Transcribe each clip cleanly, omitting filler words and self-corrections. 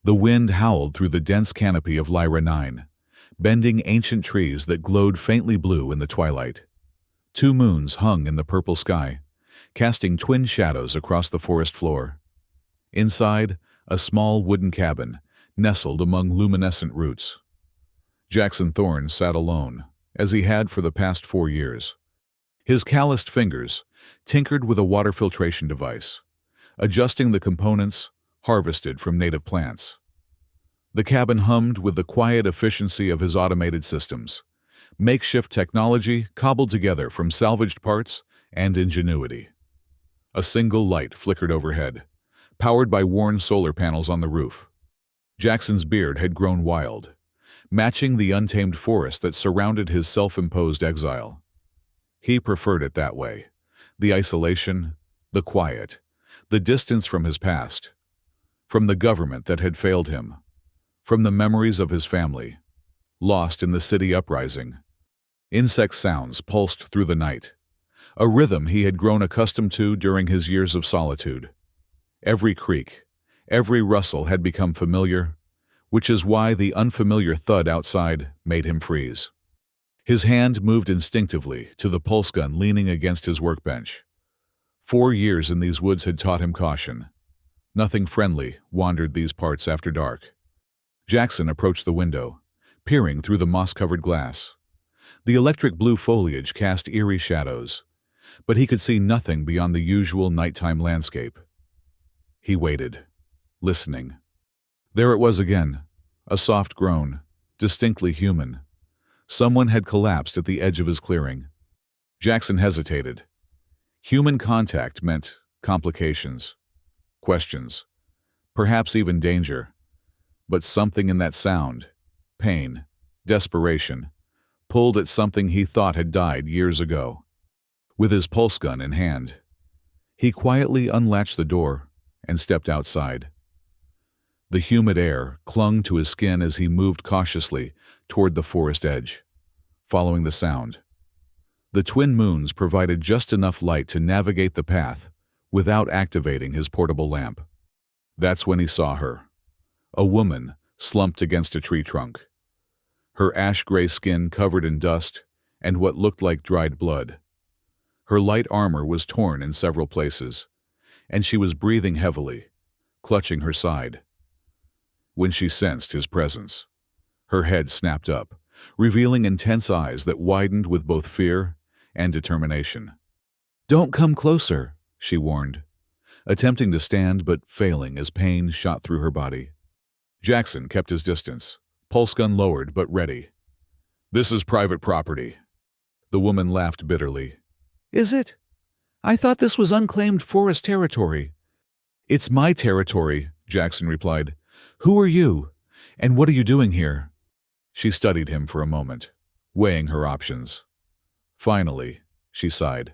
The wind howled through the dense canopy of Lyra 9, bending ancient trees that glowed faintly blue in the twilight. Two moons hung in the purple sky, casting twin shadows across the forest floor. Inside, a small wooden cabin, nestled among luminescent roots. Jackson Thorne sat alone, as he had for the past 4 years. His calloused fingers tinkered with a water filtration device, adjusting the components harvested from native plants. The cabin hummed with the quiet efficiency of his automated systems, makeshift technology cobbled together from salvaged parts and ingenuity. A single light flickered overhead, powered by worn solar panels on the roof. Jackson's beard had grown wild, matching the untamed forest that surrounded his self-imposed exile. He preferred it that way, the isolation, the quiet, the distance from his past, from the government that had failed him, from the memories of his family, lost in the city uprising. Insect sounds pulsed through the night, a rhythm he had grown accustomed to during his years of solitude. Every creak, every rustle had become familiar, which is why the unfamiliar thud outside made him freeze. His hand moved instinctively to the pulse gun leaning against his workbench. 4 years in these woods had taught him caution. Nothing friendly wandered these parts after dark. Jackson approached the window, peering through the moss-covered glass. The electric blue foliage cast eerie shadows, but he could see nothing beyond the usual nighttime landscape. He waited, listening. There it was again, a soft groan, distinctly human. Someone had collapsed at the edge of his clearing. Jackson hesitated. Human contact meant complications, questions, perhaps even danger. But something in that sound, pain, desperation, pulled at something he thought had died years ago. With his pulse gun in hand, he quietly unlatched the door and stepped outside. The humid air clung to his skin as he moved cautiously toward the forest edge, following the sound. The twin moons provided just enough light to navigate the path without activating his portable lamp. That's when he saw her. A woman slumped against a tree trunk, her ash-gray skin covered in dust and what looked like dried blood. Her light armor was torn in several places, and she was breathing heavily, clutching her side. When she sensed his presence, her head snapped up, revealing intense eyes that widened with both fear and determination. "Don't come closer," she warned, attempting to stand but failing as pain shot through her body. Jackson kept his distance, pulse gun lowered but ready. "This is private property." The woman laughed bitterly. "Is it? I thought this was unclaimed forest territory." "It's my territory," Jackson replied. "Who are you? And what are you doing here?" She studied him for a moment, weighing her options. Finally, she sighed.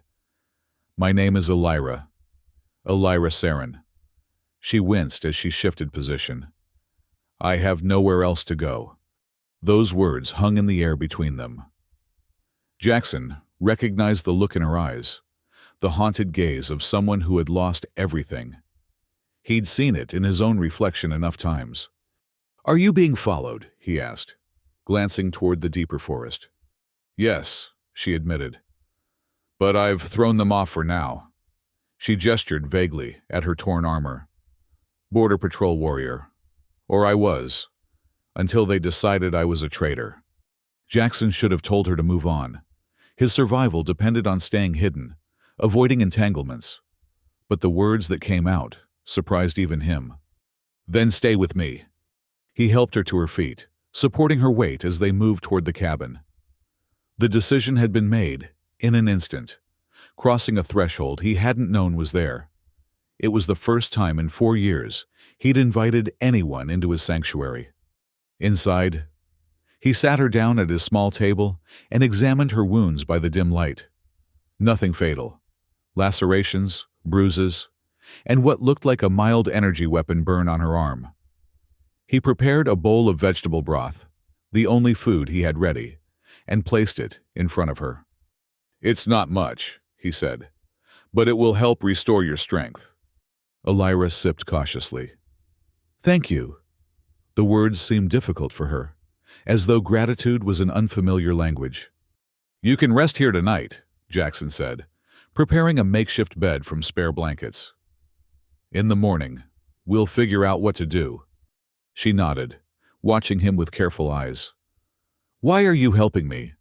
"My name is Elira. Elira Saren." She winced as she shifted position. "I have nowhere else to go." Those words hung in the air between them. Jackson recognized the look in her eyes, the haunted gaze of someone who had lost everything. He'd seen it in his own reflection enough times. "Are you being followed?" he asked, glancing toward the deeper forest. "Yes," she admitted. "But I've thrown them off for now." She gestured vaguely at her torn armor. "Border Patrol warrior. Or I was, until they decided I was a traitor." Jackson should have told her to move on. His survival depended on staying hidden, avoiding entanglements. But the words that came out surprised even him. "Then stay with me." He helped her to her feet, supporting her weight as they moved toward the cabin. The decision had been made, in an instant, crossing a threshold he hadn't known was there. It was the first time in 4 years he'd invited anyone into his sanctuary. Inside, he sat her down at his small table and examined her wounds by the dim light. Nothing fatal. Lacerations, bruises, and what looked like a mild energy weapon burn on her arm. He prepared a bowl of vegetable broth, the only food he had ready, and placed it in front of her. "It's not much," he said, "but it will help restore your strength." Elira sipped cautiously. "Thank you." The words seemed difficult for her, as though gratitude was an unfamiliar language. "You can rest here tonight," Jackson said, preparing a makeshift bed from spare blankets. "In the morning, we'll figure out what to do." She nodded, watching him with careful eyes. "Why are you helping me?"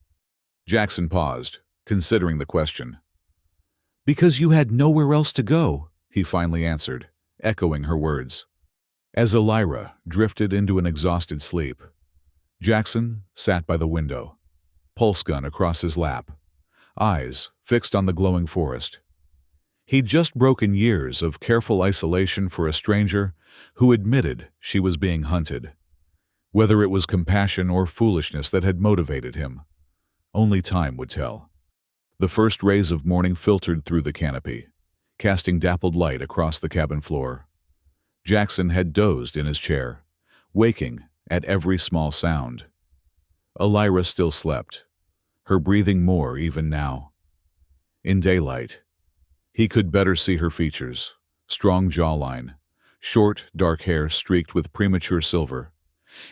Jackson paused, considering the question. "Because you had nowhere else to go," he finally answered, echoing her words. As Elira drifted into an exhausted sleep, Jackson sat by the window, pulse gun across his lap, eyes fixed on the glowing forest. He'd just broken years of careful isolation for a stranger who admitted she was being hunted. Whether it was compassion or foolishness that had motivated him, only time would tell. The first rays of morning filtered through the canopy, casting dappled light across the cabin floor. Jackson had dozed in his chair, waking at every small sound. Elira still slept, her breathing more even now. In daylight, he could better see her features: strong jawline, short, dark hair streaked with premature silver,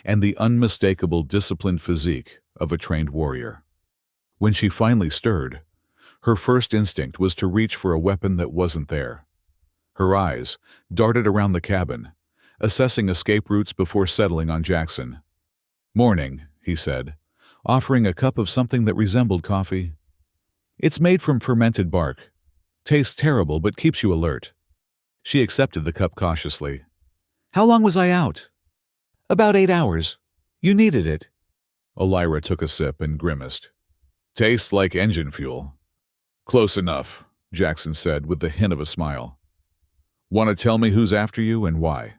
and the unmistakable disciplined physique of a trained warrior. When she finally stirred, her first instinct was to reach for a weapon that wasn't there. Her eyes darted around the cabin, assessing escape routes before settling on Jackson. "Morning," he said, offering a cup of something that resembled coffee. "It's made from fermented bark. Tastes terrible but keeps you alert." She accepted the cup cautiously. "How long was I out?" "About 8 hours. You needed it." Elira took a sip and grimaced. "Tastes like engine fuel." "Close enough," Jackson said with the hint of a smile. "Want to tell me who's after you and why?"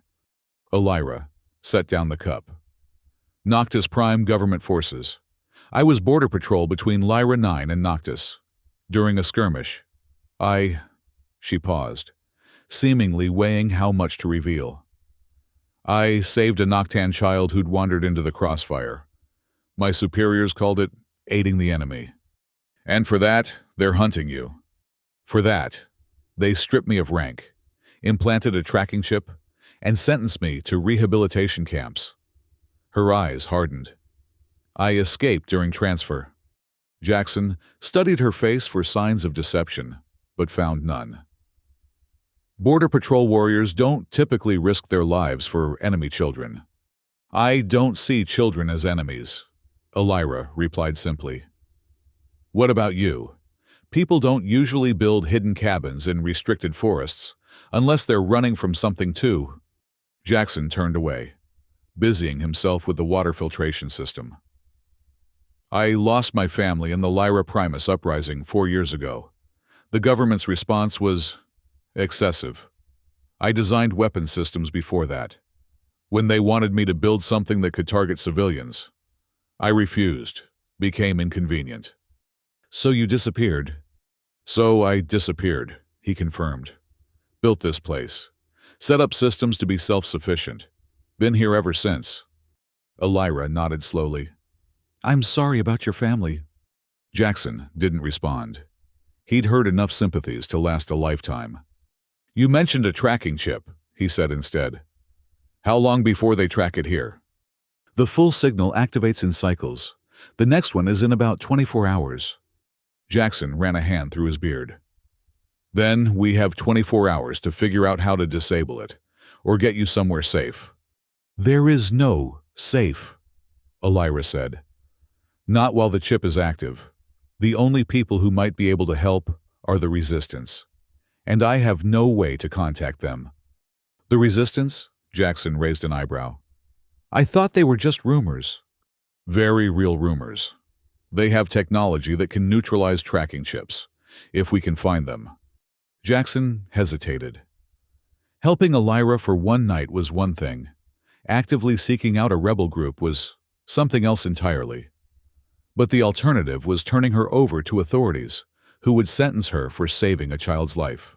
Elira set down the cup. "Noctis Prime Government Forces. I was border patrol between Lyra 9 and Noctis. During a skirmish, She paused, seemingly weighing how much to reveal. "I saved a Noctan child who'd wandered into the crossfire. My superiors called it aiding the enemy. And for that, they're hunting you. For that, they stripped me of rank, implanted a tracking chip, and sentenced me to rehabilitation camps." Her eyes hardened. "I escaped during transfer." Jackson studied her face for signs of deception, but found none. "Border Patrol warriors don't typically risk their lives for enemy children." "I don't see children as enemies," Elira replied simply. "What about you? People don't usually build hidden cabins in restricted forests unless they're running from something too." Jackson turned away, busying himself with the water filtration system. "I lost my family in the Lyra Primus uprising 4 years ago. The government's response was excessive. I designed weapon systems before that. When they wanted me to build something that could target civilians, I refused, became inconvenient." "So you disappeared?" "So I disappeared," he confirmed. "Built this place. Set up systems to be self-sufficient. Been here ever since." Elira nodded slowly. "I'm sorry about your family." Jackson didn't respond. He'd heard enough sympathies to last a lifetime. "You mentioned a tracking chip," he said instead. "How long before they track it here?" "The full signal activates in cycles. The next one is in about 24 hours. Jackson ran a hand through his beard. "Then we have 24 hours to figure out how to disable it, or get you somewhere safe." "There is no safe," Elira said. "Not while the chip is active. The only people who might be able to help are the Resistance, and I have no way to contact them." "The Resistance?" Jackson raised an eyebrow. "I thought they were just rumors." "Very real rumors. They have technology that can neutralize tracking chips, if we can find them." Jackson hesitated. Helping Elira for one night was one thing. Actively seeking out a rebel group was something else entirely. But the alternative was turning her over to authorities, who would sentence her for saving a child's life.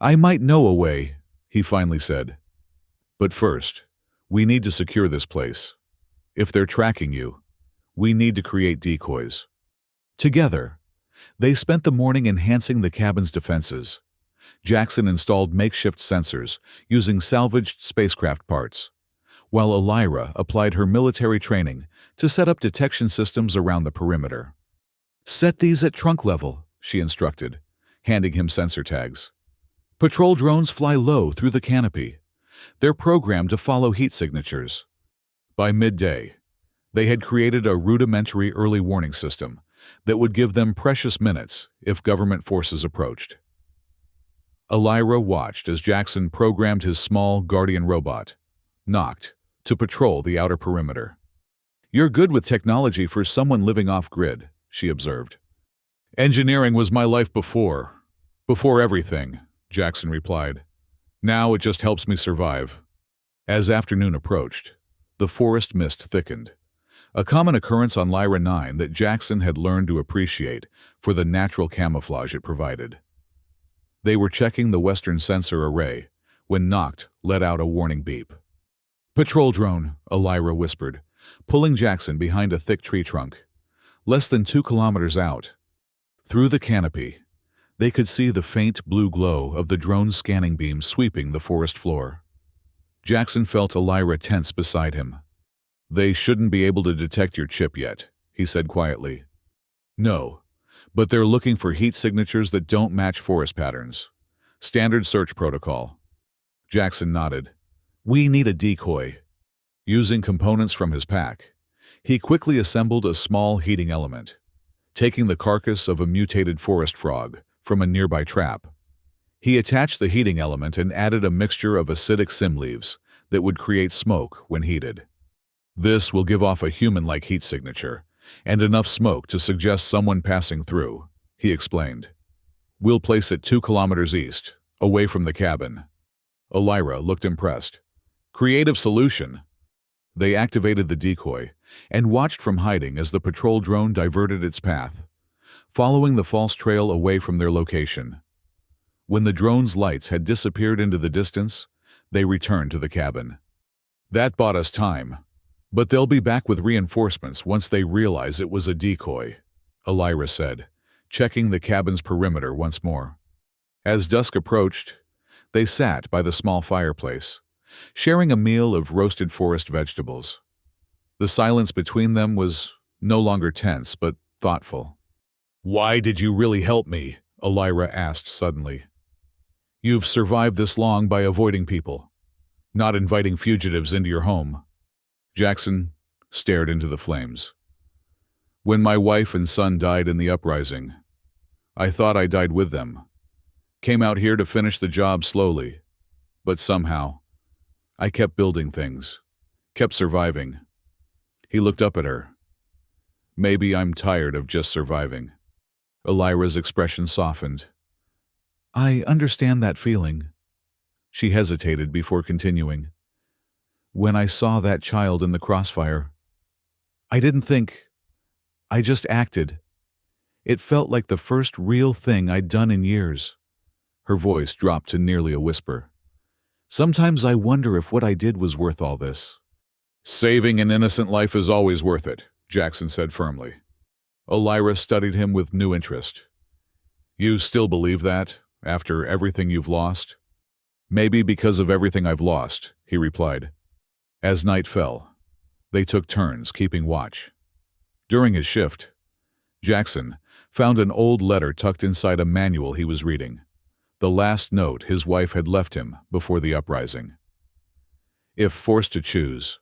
"I might know a way," he finally said. "But first, we need to secure this place. If they're tracking you, we need to create decoys." Together, they spent the morning enhancing the cabin's defenses. Jackson installed makeshift sensors using salvaged spacecraft parts, while Elira applied her military training to set up detection systems around the perimeter. "Set these at trunk level," she instructed, handing him sensor tags. "Patrol drones fly low through the canopy. They're programmed to follow heat signatures." By midday, they had created a rudimentary early warning system that would give them precious minutes if government forces approached. Elira watched as Jackson programmed his small Guardian robot, Noct, to patrol the outer perimeter. "You're good with technology for someone living off-grid," she observed. "Engineering was my life before everything," Jackson replied. "Now it just helps me survive." As afternoon approached, the forest mist thickened, a common occurrence on Lyra 9 that Jackson had learned to appreciate for the natural camouflage it provided. They were checking the western sensor array when Noct let out a warning beep. "Patrol drone," Elira whispered, pulling Jackson behind a thick tree trunk. Less than 2 kilometers out, through the canopy, they could see the faint blue glow of the drone's scanning beam sweeping the forest floor. Jackson felt Elira tense beside him. "They shouldn't be able to detect your chip yet," he said quietly. "No, but they're looking for heat signatures that don't match forest patterns. Standard search protocol." Jackson nodded. "We need a decoy." Using components from his pack, he quickly assembled a small heating element, taking the carcass of a mutated forest frog from a nearby trap. He attached the heating element and added a mixture of acidic sim leaves that would create smoke when heated. "This will give off a human-like heat signature, and enough smoke to suggest someone passing through," he explained. "We'll place it 2 kilometers east, away from the cabin." Elira looked impressed. "Creative solution." They activated the decoy and watched from hiding as the patrol drone diverted its path, following the false trail away from their location. When the drone's lights had disappeared into the distance, they returned to the cabin. "That bought us time, but they'll be back with reinforcements once they realize it was a decoy," Elira said, checking the cabin's perimeter once more. As dusk approached, they sat by the small fireplace, sharing a meal of roasted forest vegetables. The silence between them was no longer tense but thoughtful. "Why did you really help me?" Elira asked suddenly. "You've survived this long by avoiding people, not inviting fugitives into your home." Jackson stared into the flames. "When my wife and son died in the uprising, I thought I died with them. Came out here to finish the job slowly, but somehow, I kept building things, kept surviving." He looked up at her. "Maybe I'm tired of just surviving." Elira's expression softened. "I understand that feeling." She hesitated before continuing. "When I saw that child in the crossfire, I didn't think. I just acted. It felt like the first real thing I'd done in years." Her voice dropped to nearly a whisper. "Sometimes I wonder if what I did was worth all this." "Saving an innocent life is always worth it," Jackson said firmly. Elira studied him with new interest. "You still believe that, after everything you've lost?" "Maybe because of everything I've lost," he replied. As night fell, they took turns keeping watch. During his shift, Jackson found an old letter tucked inside a manual he was reading, the last note his wife had left him before the uprising. "If forced to choose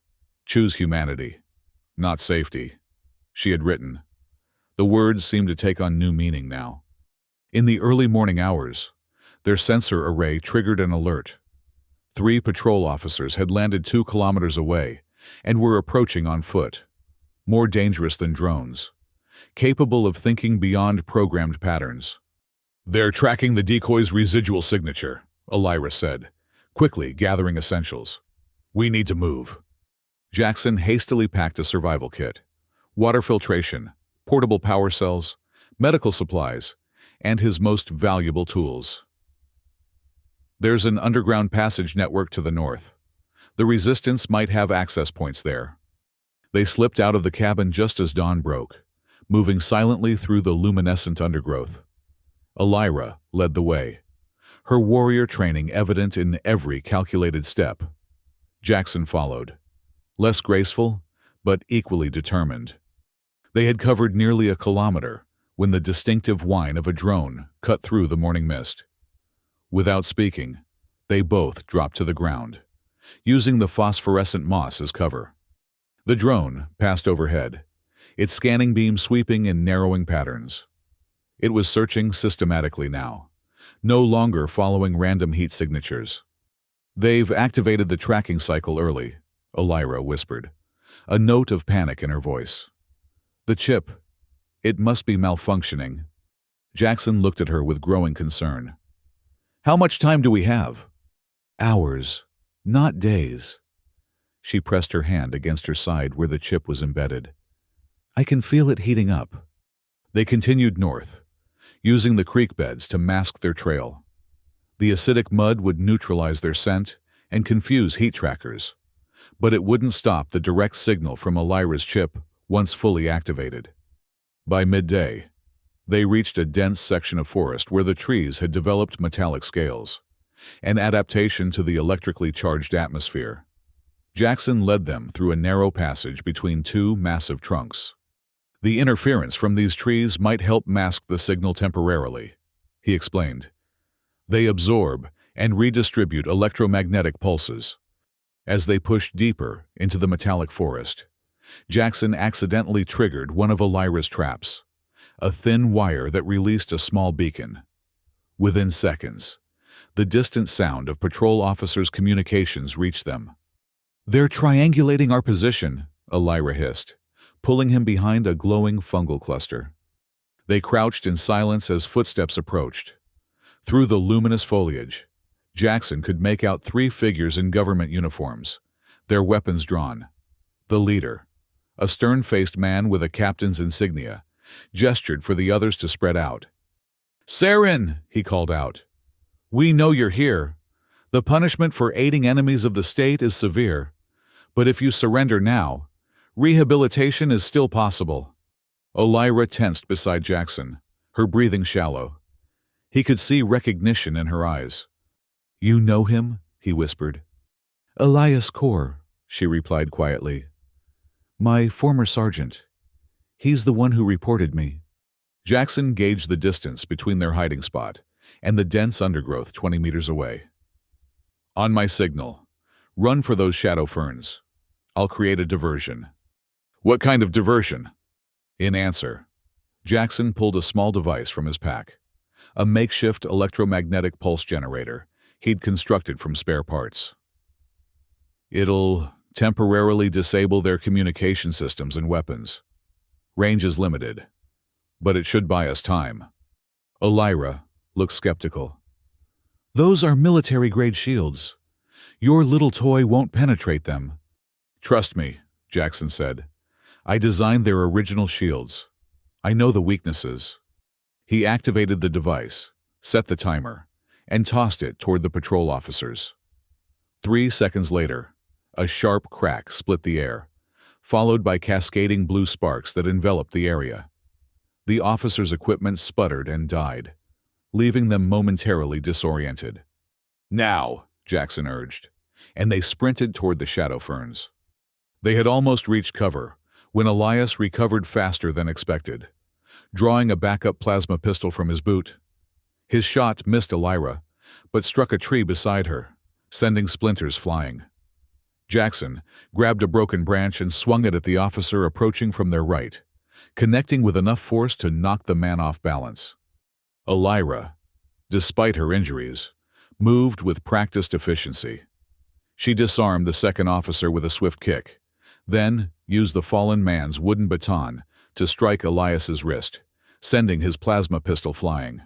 humanity, not safety," she had written. The words seemed to take on new meaning now. In the early morning hours, their sensor array triggered an alert. 3 patrol officers had landed 2 kilometers away and were approaching on foot, more dangerous than drones, capable of thinking beyond programmed patterns. "They're tracking the decoy's residual signature," Elira said, quickly gathering essentials. "We need to move." Jackson hastily packed a survival kit, water filtration, portable power cells, medical supplies, and his most valuable tools. "There's an underground passage network to the north. The resistance might have access points there." They slipped out of the cabin just as dawn broke, moving silently through the luminescent undergrowth. Elira led the way, her warrior training evident in every calculated step. Jackson followed, less graceful, but equally determined. They had covered nearly a kilometer when the distinctive whine of a drone cut through the morning mist. Without speaking, they both dropped to the ground, using the phosphorescent moss as cover. The drone passed overhead, its scanning beam sweeping in narrowing patterns. It was searching systematically now, no longer following random heat signatures. "They've activated the tracking cycle early," Elira whispered, a note of panic in her voice. "The chip, it must be malfunctioning." Jackson looked at her with growing concern. "How much time do we have?" "Hours, not days." She pressed her hand against her side where the chip was embedded. "I can feel it heating up." They continued north, using the creek beds to mask their trail. The acidic mud would neutralize their scent and confuse heat trackers, but it wouldn't stop the direct signal from Elira's chip once fully activated. By midday, they reached a dense section of forest where the trees had developed metallic scales, an adaptation to the electrically charged atmosphere. Jackson led them through a narrow passage between two massive trunks. "The interference from these trees might help mask the signal temporarily," he explained. "They absorb and redistribute electromagnetic pulses." As they pushed deeper into the metallic forest, Jackson accidentally triggered one of Elira's traps, a thin wire that released a small beacon. Within seconds, the distant sound of patrol officers' communications reached them. "They're triangulating our position," Elira hissed, pulling him behind a glowing fungal cluster. They crouched in silence as footsteps approached. Through the luminous foliage, Jackson could make out three figures in government uniforms, their weapons drawn. The leader, a stern-faced man with a captain's insignia, gestured for the others to spread out. "Saren," he called out, "we know you're here. The punishment for aiding enemies of the state is severe, but if you surrender now, rehabilitation is still possible." Elira tensed beside Jackson, her breathing shallow. He could see recognition in her eyes. "You know him?" he whispered. "Elias Core," she replied quietly. "My former sergeant. He's the one who reported me." Jackson gauged the distance between their hiding spot and the dense undergrowth 20 meters away. "On my signal, run for those shadow ferns. I'll create a diversion." "What kind of diversion?" In answer, Jackson pulled a small device from his pack, a makeshift electromagnetic pulse generator he'd constructed from spare parts. "It'll temporarily disable their communication systems and weapons. Range is limited, but it should buy us time." Elira looked skeptical. "Those are military-grade shields. Your little toy won't penetrate them." "Trust me," Jackson said. "I designed their original shields. I know the weaknesses." He activated the device, set the timer, and tossed it toward the patrol officers. 3 seconds later, a sharp crack split the air, followed by cascading blue sparks that enveloped the area. The officers' equipment sputtered and died, leaving them momentarily disoriented. "Now," Jackson urged, and they sprinted toward the shadow ferns. They had almost reached cover when Elias recovered faster than expected, drawing a backup plasma pistol from his boot. His shot missed Elira, but struck a tree beside her, sending splinters flying. Jackson grabbed a broken branch and swung it at the officer approaching from their right, connecting with enough force to knock the man off balance. Elira, despite her injuries, moved with practiced efficiency. She disarmed the second officer with a swift kick, then used the fallen man's wooden baton to strike Elias's wrist, sending his plasma pistol flying.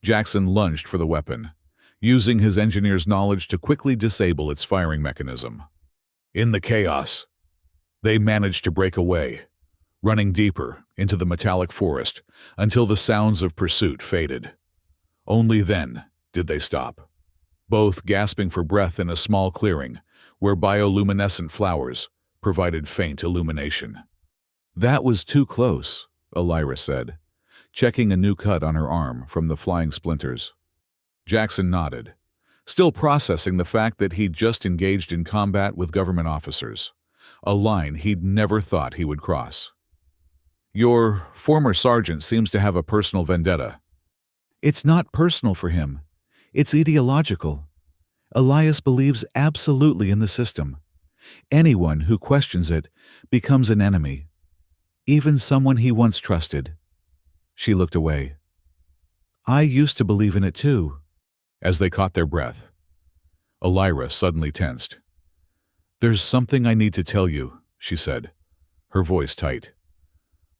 Jackson lunged for the weapon, using his engineer's knowledge to quickly disable its firing mechanism. In the chaos, they managed to break away, running deeper into the metallic forest until the sounds of pursuit faded. Only then did they stop, both gasping for breath in a small clearing where bioluminescent flowers provided faint illumination. "That was too close," Elira said, checking a new cut on her arm from the flying splinters. Jackson nodded, still processing the fact that he'd just engaged in combat with government officers, a line he'd never thought he would cross. Your former sergeant seems to have a personal vendetta. It's not personal for him. It's ideological. Elias believes absolutely in the system. Anyone who questions it becomes an enemy, even someone he once trusted. She looked away. I used to believe in it too. As they caught their breath, Elira suddenly tensed. There's something I need to tell you, she said, her voice tight.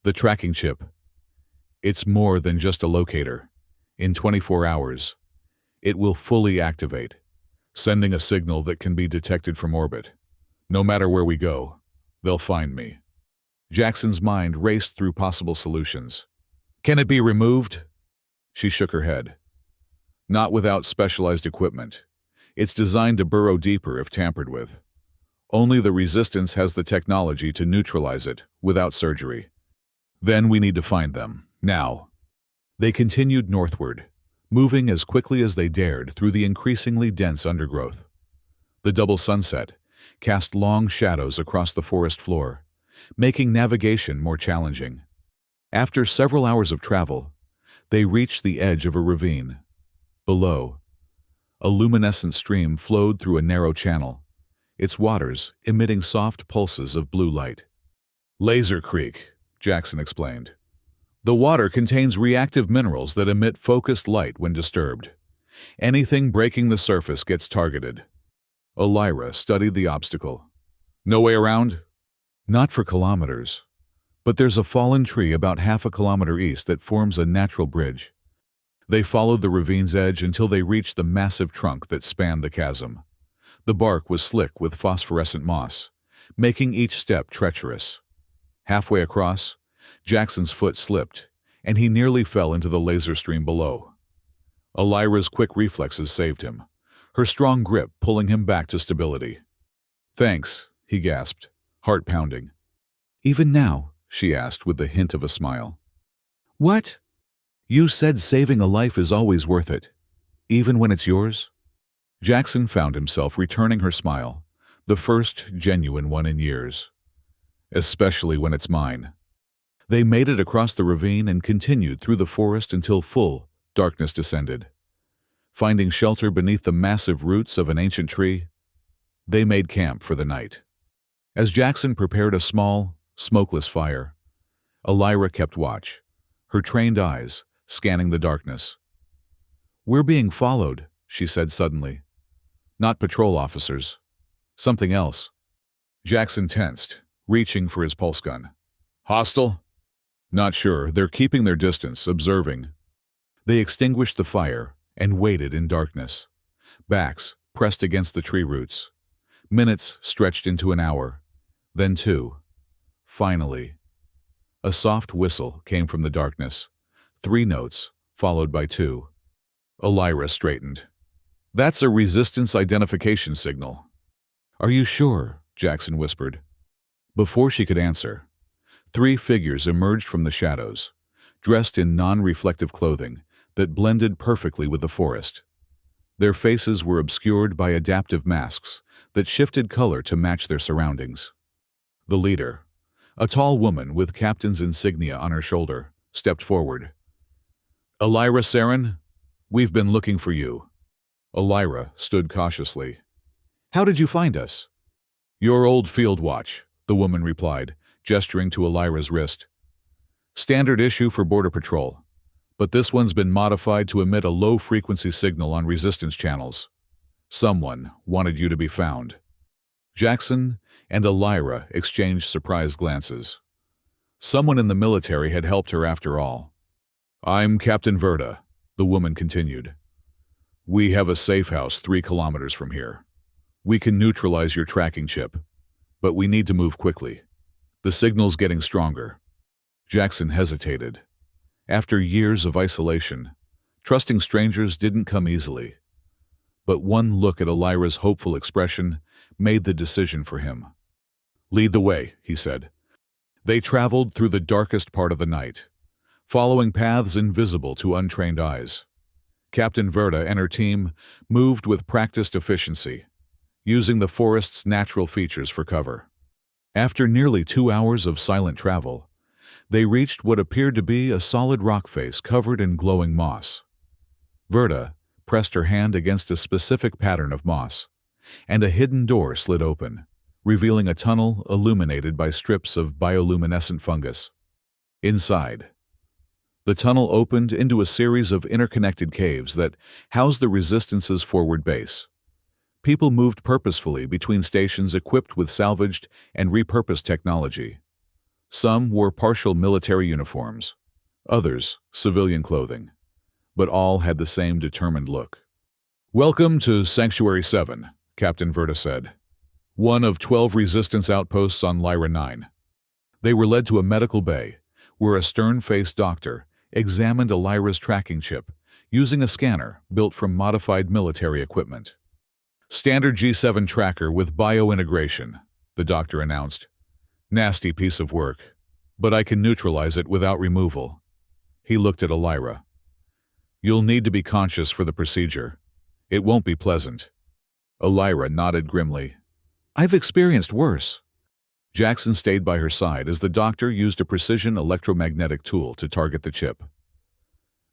The tracking chip. It's more than just a locator. In 24 hours, it will fully activate, sending a signal that can be detected from orbit. No matter where we go, they'll find me. Jackson's mind raced through possible solutions. Can it be removed? She shook her head. Not without specialized equipment. It's designed to burrow deeper if tampered with. Only the Resistance has the technology to neutralize it without surgery. Then we need to find them, now. They continued northward, moving as quickly as they dared through the increasingly dense undergrowth. The double sunset cast long shadows across the forest floor, making navigation more challenging. After several hours of travel, they reached the edge of a ravine. Below, a luminescent stream flowed through a narrow channel, its waters emitting soft pulses of blue light. Laser Creek, Jackson explained. The water contains reactive minerals that emit focused light when disturbed. Anything breaking the surface gets targeted. Elira studied the obstacle. No way around? Not for kilometers. But there's a fallen tree about half a kilometer east that forms a natural bridge. They followed the ravine's edge until they reached the massive trunk that spanned the chasm. The bark was slick with phosphorescent moss, making each step treacherous. Halfway across, Jackson's foot slipped, and he nearly fell into the laser stream below. Elira's quick reflexes saved him, her strong grip pulling him back to stability. Thanks, he gasped, heart pounding. Even now, she asked with the hint of a smile. What? You said saving a life is always worth it, even when it's yours? Jackson found himself returning her smile, the first genuine one in years. Especially when it's mine. They made it across the ravine and continued through the forest until full darkness descended. Finding shelter beneath the massive roots of an ancient tree, they made camp for the night. As Jackson prepared a small, smokeless fire, Elira kept watch, her trained eyes scanning the darkness. We're being followed, she said suddenly. Not patrol officers. Something else. Jackson tensed, reaching for his pulse gun. Hostile? Not sure. They're keeping their distance, observing. They extinguished the fire and waited in darkness, backs pressed against the tree roots. Minutes stretched into an hour, then two. Finally, a soft whistle came from the darkness, 3 notes, followed by 2. Elira straightened. That's a Resistance identification signal. Are you sure? Jackson whispered. Before she could answer, 3 figures emerged from the shadows, dressed in non-reflective clothing that blended perfectly with the forest. Their faces were obscured by adaptive masks that shifted color to match their surroundings. The leader, a tall woman with captain's insignia on her shoulder, stepped forward. Elira Saren, we've been looking for you. Elira stood cautiously. How did you find us? Your old field watch, the woman replied, gesturing to Elira's wrist. Standard issue for Border Patrol, but this one's been modified to emit a low-frequency signal on Resistance channels. Someone wanted you to be found. Jackson and Elira exchanged surprised glances. Someone in the military had helped her after all. I'm Captain Verda, the woman continued. We have a safe house 3 kilometers from here. We can neutralize your tracking chip, but we need to move quickly. The signal's getting stronger. Jackson hesitated. After years of isolation, trusting strangers didn't come easily. But one look at Elira's hopeful expression made the decision for him. Lead the way, he said. They traveled through the darkest part of the night, following paths invisible to untrained eyes. Captain Verda and her team moved with practiced efficiency, using the forest's natural features for cover. After nearly 2 hours of silent travel, they reached what appeared to be a solid rock face covered in glowing moss. Verta pressed her hand against a specific pattern of moss, and a hidden door slid open, revealing a tunnel illuminated by strips of bioluminescent fungus. Inside, the tunnel opened into a series of interconnected caves that housed the Resistance's forward base. People moved purposefully between stations equipped with salvaged and repurposed technology. Some wore partial military uniforms, others civilian clothing, but all had the same determined look. "Welcome to Sanctuary 7, Captain Verta said. One of 12 Resistance outposts on Lyra 9. They were led to a medical bay, where a stern-faced doctor examined Lyra's tracking chip using a scanner built from modified military equipment. "Standard G7 tracker with bio-integration," the doctor announced. "Nasty piece of work, but I can neutralize it without removal." He looked at Lyra. "You'll need to be conscious for the procedure. It won't be pleasant." Lyra nodded grimly. "I've experienced worse." Jackson stayed by her side as the doctor used a precision electromagnetic tool to target the chip.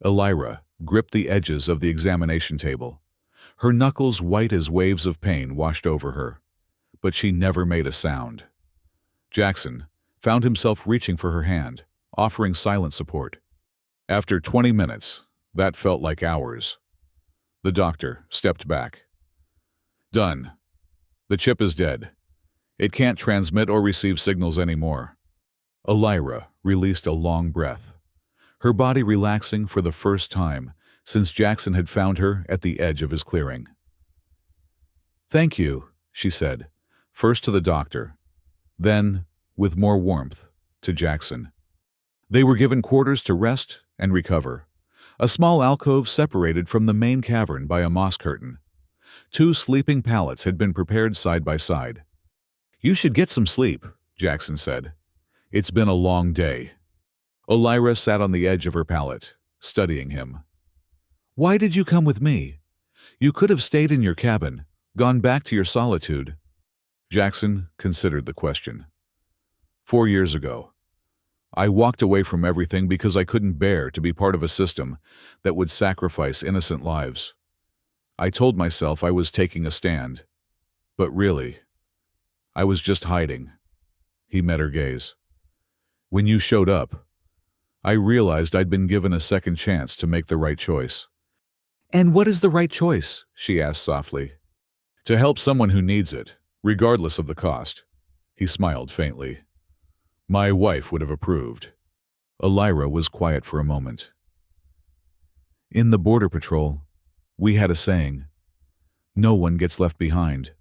Lyra gripped the edges of the examination table. Her knuckles white as waves of pain washed over her, but she never made a sound. Jackson found himself reaching for her hand, offering silent support. After 20 minutes, that felt like hours. The doctor stepped back. "Done. The chip is dead. It can't transmit or receive signals anymore." Lyra released a long breath, her body relaxing for the first time since Jackson had found her at the edge of his clearing. "Thank you," she said, first to the doctor, then, with more warmth, to Jackson. They were given quarters to rest and recover, a small alcove separated from the main cavern by a moss curtain. 2 sleeping pallets had been prepared side by side. "You should get some sleep," Jackson said. "It's been a long day." Lyra sat on the edge of her pallet, studying him. "Why did you come with me? You could have stayed in your cabin, gone back to your solitude." Jackson considered the question. 4 years ago, I walked away from everything because I couldn't bear to be part of a system that would sacrifice innocent lives. I told myself I was taking a stand, but really, I was just hiding." He met her gaze. "When you showed up, I realized I'd been given a second chance to make the right choice." "And what is the right choice?" she asked softly. "To help someone who needs it, regardless of the cost." He smiled faintly. "My wife would have approved." Lyra was quiet for a moment. "In the Border Patrol, we had a saying, 'No one gets left behind.'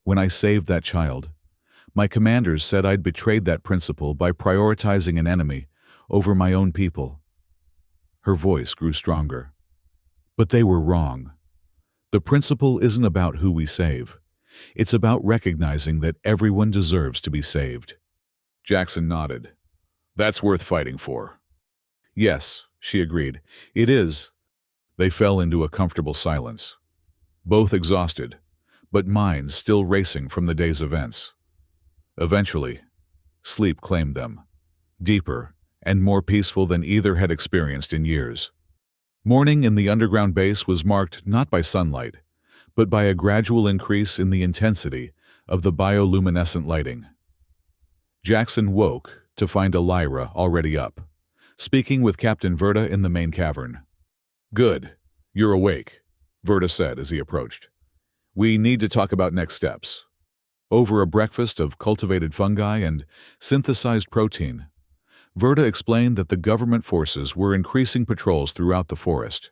When I saved that child, my commanders said I'd betrayed that principle by prioritizing an enemy over my own people." Her voice grew stronger. "But they were wrong. The principle isn't about who we save. It's about recognizing that everyone deserves to be saved." Jackson nodded. "That's worth fighting for." "Yes," she agreed. "It is." They fell into a comfortable silence, both exhausted, but minds still racing from the day's events. Eventually, sleep claimed them, deeper and more peaceful than either had experienced in years. Morning in the underground base was marked not by sunlight, but by a gradual increase in the intensity of the bioluminescent lighting. Jackson woke to find Lyra already up, speaking with Captain Verta in the main cavern. "Good, you're awake," Verta said as he approached. "We need to talk about next steps." Over a breakfast of cultivated fungi and synthesized protein, Verta explained that the government forces were increasing patrols throughout the forest.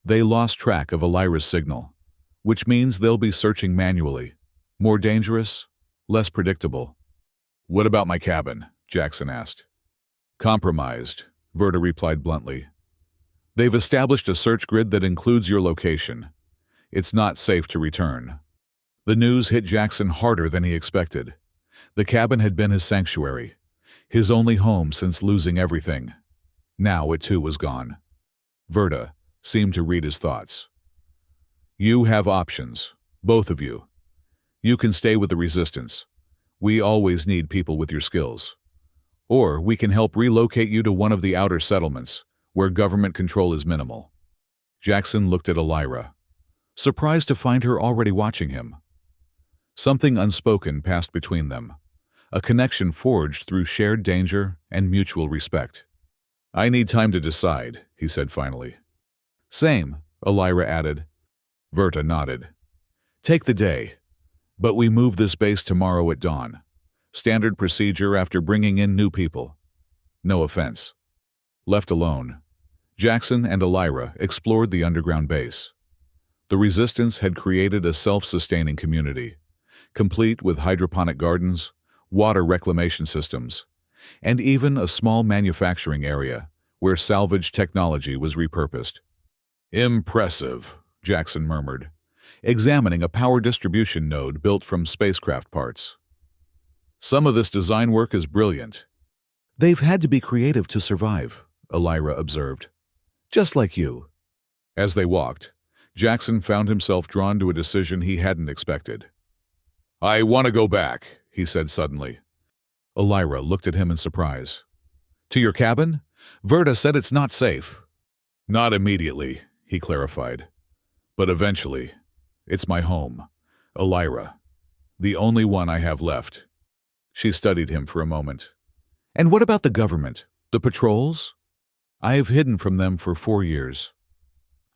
They lost track of Lyra's signal, which means they'll be searching manually, more dangerous, less predictable. "What about my cabin?" Jackson asked. "Compromised," Verta replied bluntly. "They've established a search grid that includes your location. It's not safe to return." The news hit Jackson harder than he expected. The cabin had been his sanctuary, his only home since losing everything. Now it too was gone. Verta seemed to read his thoughts. "You have options, both of you. You can stay with the Resistance, We always need people with your skills. Or we can help relocate you to one of the outer settlements, where government control is minimal. Jackson looked at Elira, surprised to find her already watching him. Something unspoken passed between them, a connection forged through shared danger and mutual respect. I need time to decide, he said finally. Same, Elira added. Verta nodded. Take the day, but we move this base tomorrow at dawn. Standard procedure after bringing in new people. No offense. Left alone, Jackson and Elira explored the underground base. The Resistance had created a self-sustaining community, complete with hydroponic gardens, water reclamation systems, and even a small manufacturing area where salvage technology was repurposed. Impressive, Jackson murmured, examining a power distribution node built from spacecraft parts. Some of this design work is brilliant. They've had to be creative to survive, Elira observed. Just like you. As they walked, Jackson found himself drawn to a decision he hadn't expected. I want to go back, he said suddenly. Elira looked at him in surprise. To your cabin? Verta said it's not safe. Not immediately, he clarified. But eventually. It's my home. Elira. The only one I have left. She studied him for a moment. And what about the government? The patrols? I have hidden from them for 4 years.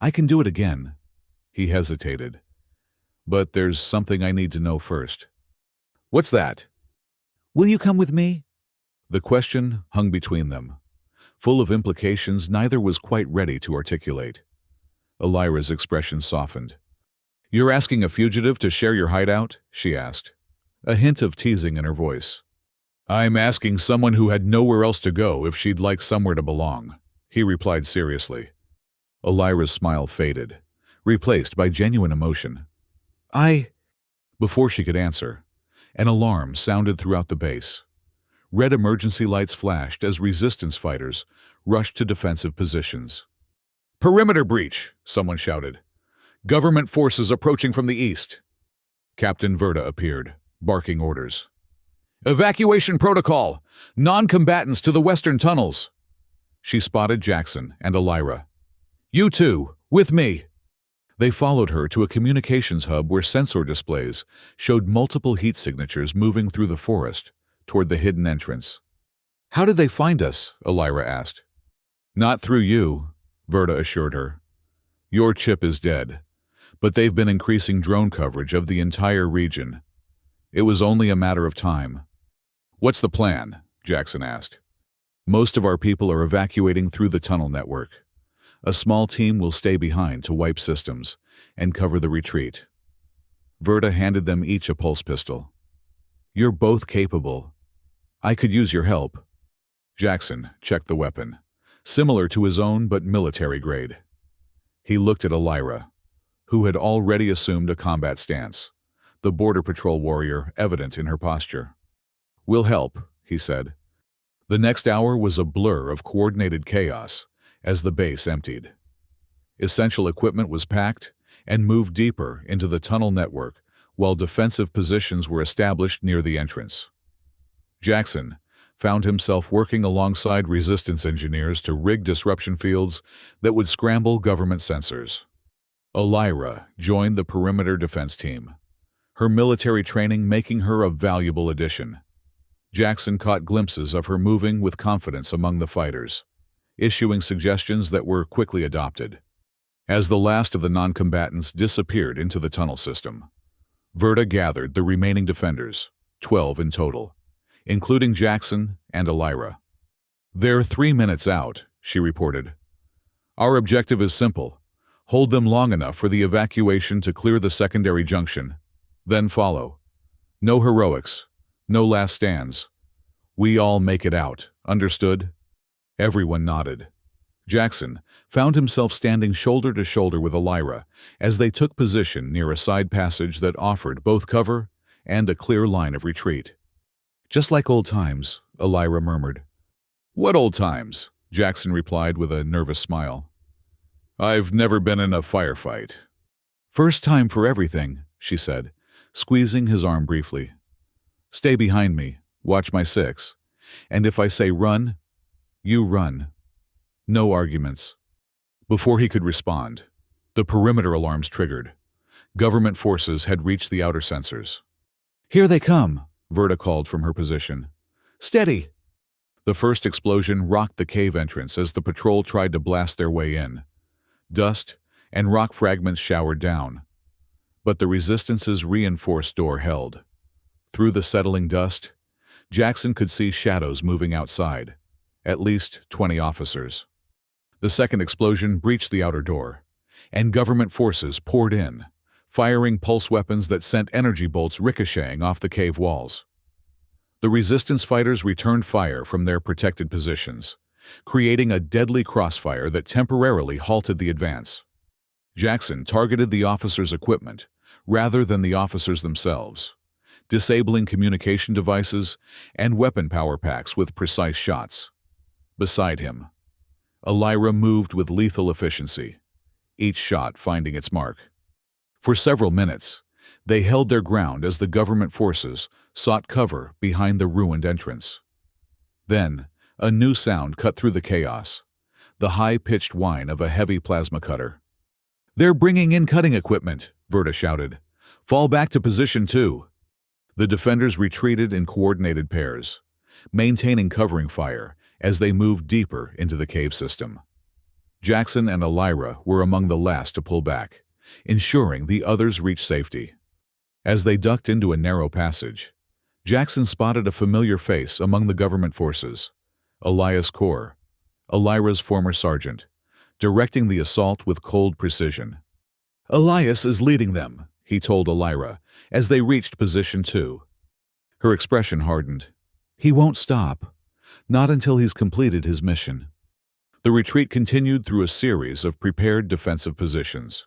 I can do it again. He hesitated. But there's something I need to know first. What's that? Will you come with me? The question hung between them, full of implications neither was quite ready to articulate. Elira's expression softened. You're asking a fugitive to share your hideout? She asked, a hint of teasing in her voice. I'm asking someone who had nowhere else to go if she'd like somewhere to belong, he replied seriously. Elira's smile faded, replaced by genuine emotion. Before she could answer, an alarm sounded throughout the base. Red emergency lights flashed as resistance fighters rushed to defensive positions. Perimeter breach, someone shouted. Government forces approaching from the east. Captain Verta appeared, barking orders. Evacuation protocol! Non-combatants to the western tunnels! She spotted Jackson and Elira. You two, with me! They followed her to a communications hub where sensor displays showed multiple heat signatures moving through the forest toward the hidden entrance. How did they find us? Elira asked. Not through you, Verta assured her. Your chip is dead, but they've been increasing drone coverage of the entire region. It was only a matter of time. What's the plan? Jackson asked. Most of our people are evacuating through the tunnel network. A small team will stay behind to wipe systems and cover the retreat. Verta handed them each a pulse pistol. You're both capable. I could use your help. Jackson checked the weapon, similar to his own but military grade. He looked at Elira, who had already assumed a combat stance, the Border Patrol warrior evident in her posture. We'll help, he said. The next hour was a blur of coordinated chaos as the base emptied. Essential equipment was packed and moved deeper into the tunnel network while defensive positions were established near the entrance. Jackson found himself working alongside resistance engineers to rig disruption fields that would scramble government sensors. Elira joined the perimeter defense team, her military training making her a valuable addition. Jackson caught glimpses of her moving with confidence among the fighters, issuing suggestions that were quickly adopted. As the last of the non-combatants disappeared into the tunnel system, Verta gathered the remaining defenders, 12 in total, including Jackson and Elira. They're 3 minutes out, she reported. Our objective is simple. Hold them long enough for the evacuation to clear the secondary junction, then follow. No heroics, no last stands. We all make it out, understood? Everyone nodded. Jackson found himself standing shoulder to shoulder with Elira as they took position near a side passage that offered both cover and a clear line of retreat. Just like old times, Elira murmured. What old times? Jackson replied with a nervous smile. I've never been in a firefight. First time for everything, she said, squeezing his arm briefly. Stay behind me. Watch my six. And if I say run, you run. No arguments." Before he could respond, the perimeter alarms triggered. Government forces had reached the outer sensors. "Here they come," Verta called from her position. "Steady!" The first explosion rocked the cave entrance as the patrol tried to blast their way in. Dust and rock fragments showered down. But the Resistance's reinforced door held. Through the settling dust, Jackson could see shadows moving outside, at least 20 officers. The second explosion breached the outer door, and government forces poured in, firing pulse weapons that sent energy bolts ricocheting off the cave walls. The Resistance fighters returned fire from their protected positions, creating a deadly crossfire that temporarily halted the advance. Jackson targeted the officers' equipment rather than the officers themselves, disabling communication devices and weapon power packs with precise shots. Beside him, Elira moved with lethal efficiency, each shot finding its mark. For several minutes, they held their ground as the government forces sought cover behind the ruined entrance. Then, a new sound cut through the chaos, the high-pitched whine of a heavy plasma cutter. "They're bringing in cutting equipment," Verta shouted. "Fall back to position 2. The defenders retreated in coordinated pairs, maintaining covering fire as they moved deeper into the cave system. Jackson and Elira were among the last to pull back, ensuring the others reached safety. As they ducked into a narrow passage, Jackson spotted a familiar face among the government forces, Elias Kaur, Elira's former sergeant, directing the assault with cold precision. "Elias is leading them," he told Elira as they reached position 2. Her expression hardened. "He won't stop, not until he's completed his mission." The retreat continued through a series of prepared defensive positions,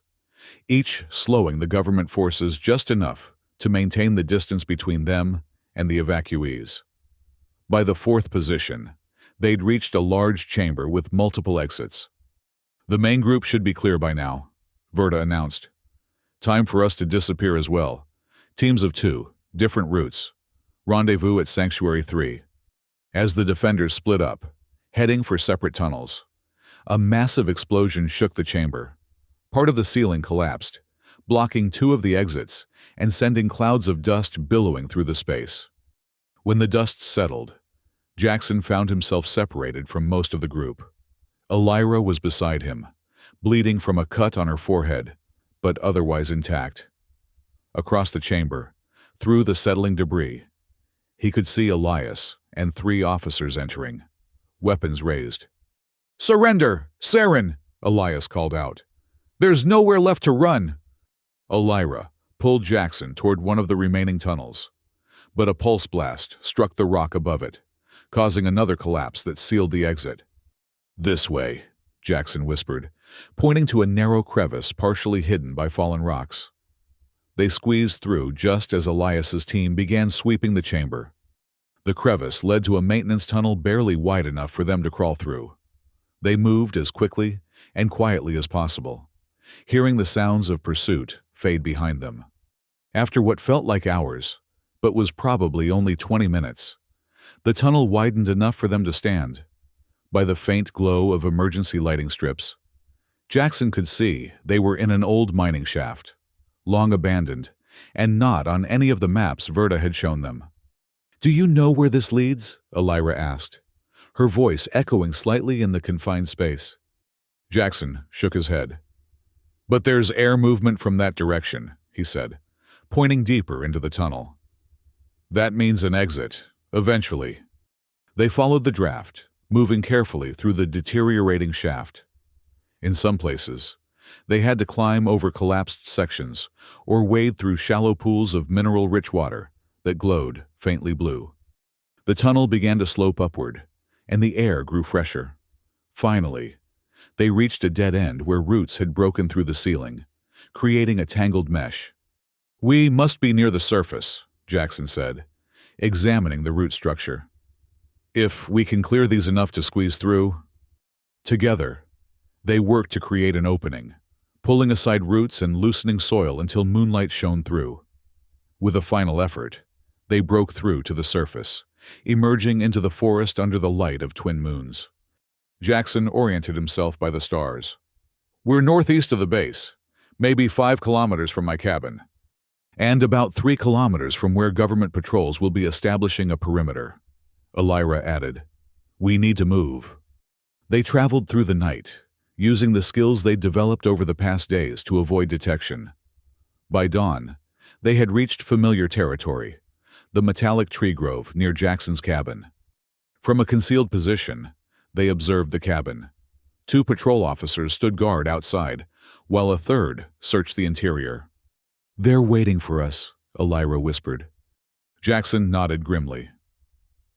each slowing the government forces just enough to maintain the distance between them and the evacuees. By the 4th position, they'd reached a large chamber with multiple exits. "The main group should be clear by now," Verta announced. "Time for us to disappear as well. Teams of 2, different routes. Rendezvous at Sanctuary 3. As the defenders split up, heading for separate tunnels, a massive explosion shook the chamber. Part of the ceiling collapsed, blocking 2 of the exits and sending clouds of dust billowing through the space. When the dust settled, Jackson found himself separated from most of the group. Elira was beside him, bleeding from a cut on her forehead, but otherwise intact. Across the chamber, through the settling debris, he could see Elias and 3 officers entering, weapons raised. "Surrender! Saren!" Elias called out. "There's nowhere left to run!" Elira pulled Jackson toward one of the remaining tunnels, but a pulse blast struck the rock above it, causing another collapse that sealed the exit. "This way," Jackson whispered, pointing to a narrow crevice partially hidden by fallen rocks. They squeezed through just as Elias's team began sweeping the chamber. The crevice led to a maintenance tunnel barely wide enough for them to crawl through. They moved as quickly and quietly as possible, hearing the sounds of pursuit fade behind them. After what felt like hours, but was probably only 20 minutes, the tunnel widened enough for them to stand. By the faint glow of emergency lighting strips, Jackson could see they were in an old mining shaft, long abandoned, and not on any of the maps Verta had shown them. "Do you know where this leads?" Elira asked, her voice echoing slightly in the confined space. Jackson shook his head. "But there's air movement from that direction," he said, pointing deeper into the tunnel. "That means an exit, eventually." They followed the draft, moving carefully through the deteriorating shaft. In some places, they had to climb over collapsed sections or wade through shallow pools of mineral-rich water that glowed faintly blue. The tunnel began to slope upward, and the air grew fresher. Finally, they reached a dead end where roots had broken through the ceiling, creating a tangled mesh. "We must be near the surface," Jackson said, examining the root structure. "If we can clear these enough to squeeze through." Together, they worked to create an opening, pulling aside roots and loosening soil until moonlight shone through. With a final effort, They broke through to the surface, emerging into the forest under the light of twin moons. Jackson oriented himself by the stars. "We're northeast of the base, maybe 5 kilometers from my cabin, and about 3 kilometers from where government patrols will be establishing a perimeter," Elira added. "We need to move." They traveled through the night, using the skills they'd developed over the past days to avoid detection. By dawn, they had reached familiar territory, the metallic tree grove near Jackson's cabin. From a concealed position, they observed the cabin. 2 patrol officers stood guard outside, while a third searched the interior. "They're waiting for us," Elira whispered. Jackson nodded grimly.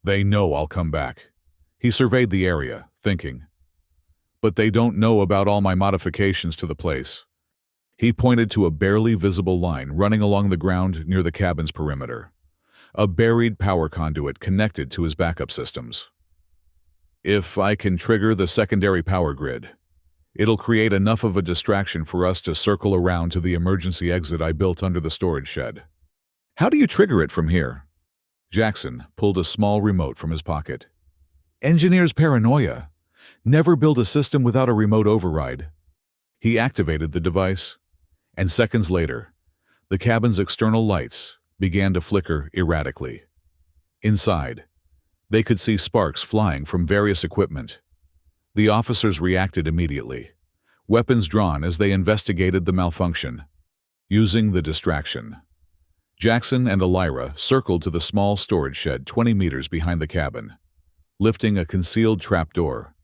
"They know I'll come back." He surveyed the area, thinking. "But they don't know about all my modifications to the place." He pointed to a barely visible line running along the ground near the cabin's perimeter. A buried power conduit connected to his backup systems. "If I can trigger the secondary power grid, it'll create enough of a distraction for us to circle around to the emergency exit I built under the storage shed." "How do you trigger it from here?" Jackson pulled a small remote from his pocket. "Engineer's paranoia. Never build a system without a remote override." He activated the device, and seconds later, the cabin's external lights began to flicker erratically. Inside, they could see sparks flying from various equipment. The officers reacted immediately, weapons drawn as they investigated the malfunction. Using the distraction, Jackson and Elira circled to the small storage shed 20 meters behind the cabin. Lifting a concealed trapdoor,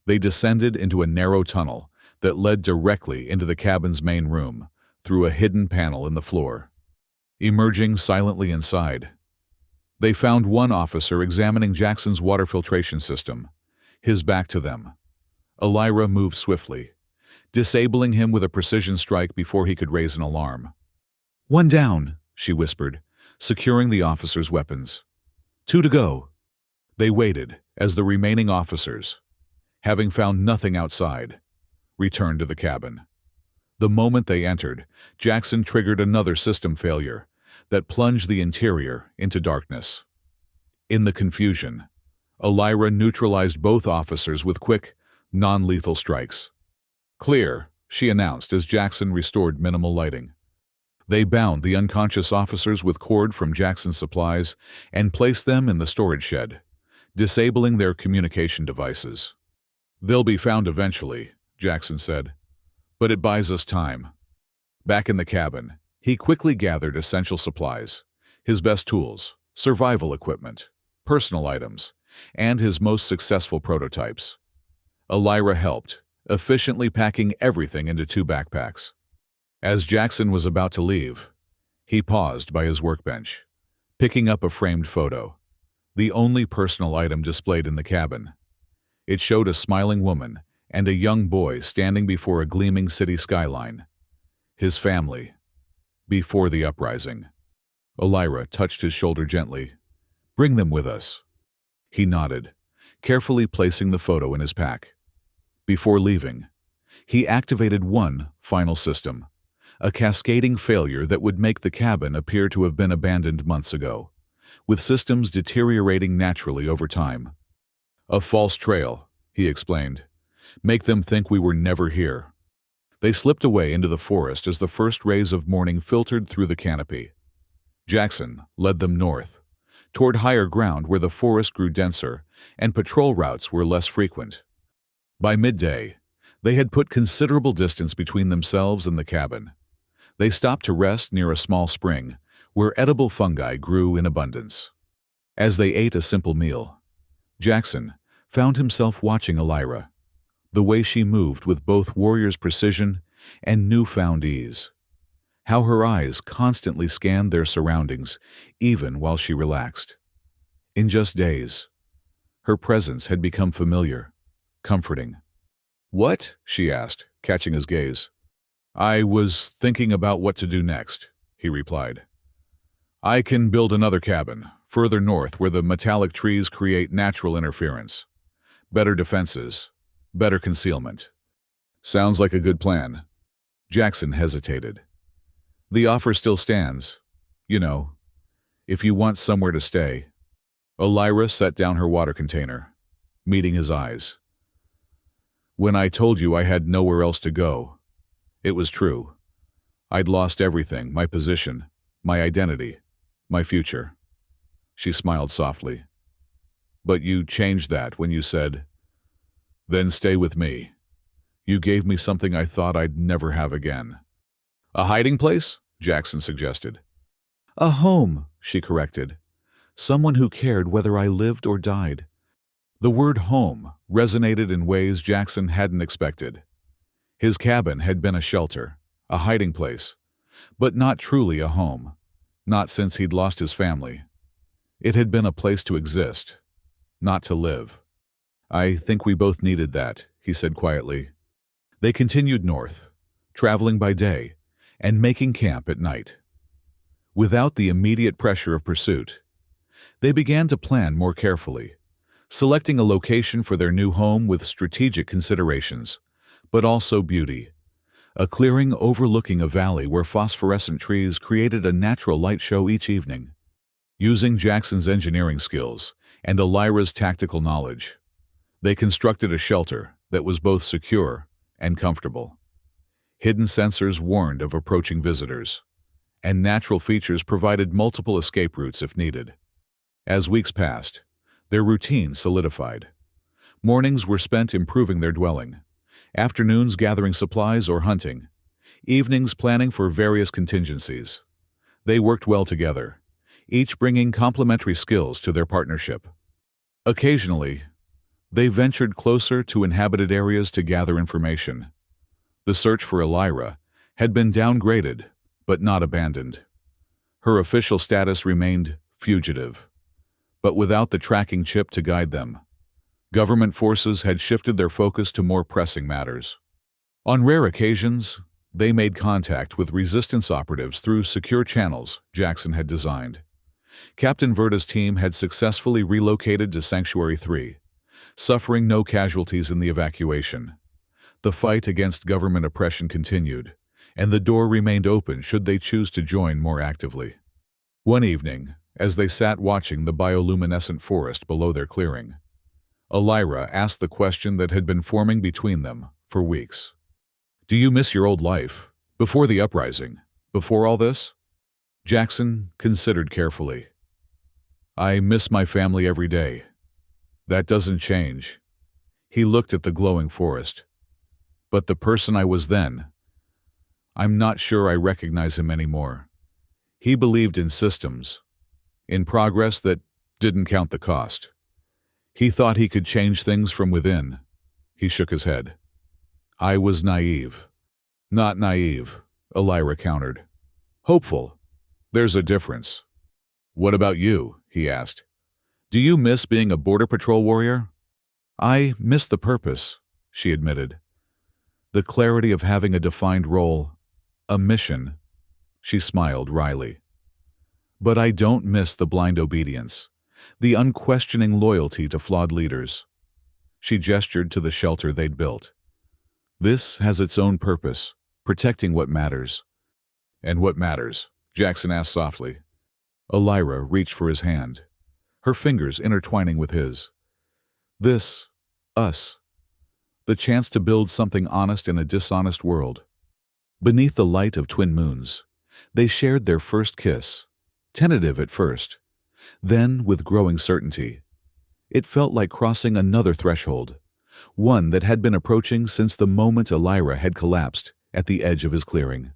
they descended into a narrow tunnel that led directly into the cabin's main room through a hidden panel in the floor. Emerging silently inside, they found one officer examining Jackson's water filtration system, his back to them. Elira moved swiftly, disabling him with a precision strike before he could raise an alarm. "One down," she whispered, securing the officer's weapons. "2 to go." They waited as the remaining officers, having found nothing outside, returned to the cabin. The moment they entered, Jackson triggered another system failure that plunged the interior into darkness. In the confusion, Elira neutralized both officers with quick, non-lethal strikes. "Clear," she announced as Jackson restored minimal lighting. They bound the unconscious officers with cord from Jackson's supplies and placed them in the storage shed, disabling their communication devices. "They'll be found eventually," Jackson said, "but it buys us time." Back in the cabin, he quickly gathered essential supplies, his best tools, survival equipment, personal items, and his most successful prototypes. Elira helped, efficiently packing everything into 2 backpacks. As Jackson was about to leave, he paused by his workbench, picking up a framed photo, the only personal item displayed in the cabin. It showed a smiling woman and a young boy standing before a gleaming city skyline. His family, before the uprising. Elira touched his shoulder gently. "Bring them with us." He nodded, carefully placing the photo in his pack. Before leaving, he activated one final system, a cascading failure that would make the cabin appear to have been abandoned months ago, with systems deteriorating naturally over time. "A false trail," he explained. "Make them think we were never here." They slipped away into the forest as the first rays of morning filtered through the canopy. Jackson led them north, toward higher ground where the forest grew denser and patrol routes were less frequent. By midday, they had put considerable distance between themselves and the cabin. They stopped to rest near a small spring, where edible fungi grew in abundance. As they ate a simple meal, Jackson found himself watching Elira, the way she moved with both warrior's precision and newfound ease. How her eyes constantly scanned their surroundings, even while she relaxed. In just days, her presence had become familiar, comforting. "What?" she asked, catching his gaze. "I was thinking about what to do next," he replied. "I can build another cabin, further north where the metallic trees create natural interference. Better defenses, better concealment." "Sounds like a good plan." Jackson hesitated. "The offer still stands. You know, if you want somewhere to stay. Elira set down her water container, meeting his eyes. When I told you I had nowhere else to go, it was true. I'd lost everything, my position, my identity, my future. She smiled softly. But you changed that when you said, "Then stay with me." You gave me something I thought I'd never have again. A hiding place? Jackson suggested. A home, she corrected. Someone who cared whether I lived or died. The word home resonated in ways Jackson hadn't expected. His cabin had been a shelter, a hiding place, but not truly a home, not since he'd lost his family. It had been a place to exist, not to live. I think we both needed that, he said quietly. They continued north, traveling by day and making camp at night. Without the immediate pressure of pursuit, they began to plan more carefully, selecting a location for their new home with strategic considerations, but also beauty. A clearing overlooking a valley where phosphorescent trees created a natural light show each evening. Using Jackson's engineering skills and Elira's tactical knowledge, they constructed a shelter that was both secure and comfortable. Hidden sensors warned of approaching visitors, and natural features provided multiple escape routes if needed. As weeks passed, their routine solidified. Mornings were spent improving their dwelling, afternoons gathering supplies or hunting, evenings planning for various contingencies. They worked well together, each bringing complementary skills to their partnership. Occasionally, they ventured closer to inhabited areas to gather information. The search for Elira had been downgraded, but not abandoned. Her official status remained fugitive, but without the tracking chip to guide them. Government forces had shifted their focus to more pressing matters. On rare occasions, they made contact with resistance operatives through secure channels Jackson had designed. Captain Verda's team had successfully relocated to Sanctuary 3, suffering no casualties in the evacuation. The fight against government oppression continued, and the door remained open should they choose to join more actively. One evening, as they sat watching the bioluminescent forest below their clearing, Elira asked the question that had been forming between them for weeks. Do you miss your old life, before the uprising, before all this? Jackson considered carefully. I miss my family every day. That doesn't change. He looked at the glowing forest. But the person I was then, I'm not sure I recognize him anymore. He believed in systems, in progress that didn't count the cost. He thought he could change things from within. He shook his head. I was naive. Not naive, Elira countered. Hopeful. There's a difference. What about you? He asked. Do you miss being a Border Patrol warrior? I miss the purpose, she admitted. The clarity of having a defined role, a mission. She smiled wryly. But I don't miss the blind obedience, the unquestioning loyalty to flawed leaders. She gestured to the shelter they'd built. This has its own purpose, protecting what matters. And what matters? Jackson asked softly. Elira reached for his hand, her fingers intertwining with his. This, us. The chance to build something honest in a dishonest world. Beneath the light of twin moons, they shared their first kiss, tentative at first, then with growing certainty. It felt like crossing another threshold, one that had been approaching since the moment Elira had collapsed at the edge of his clearing.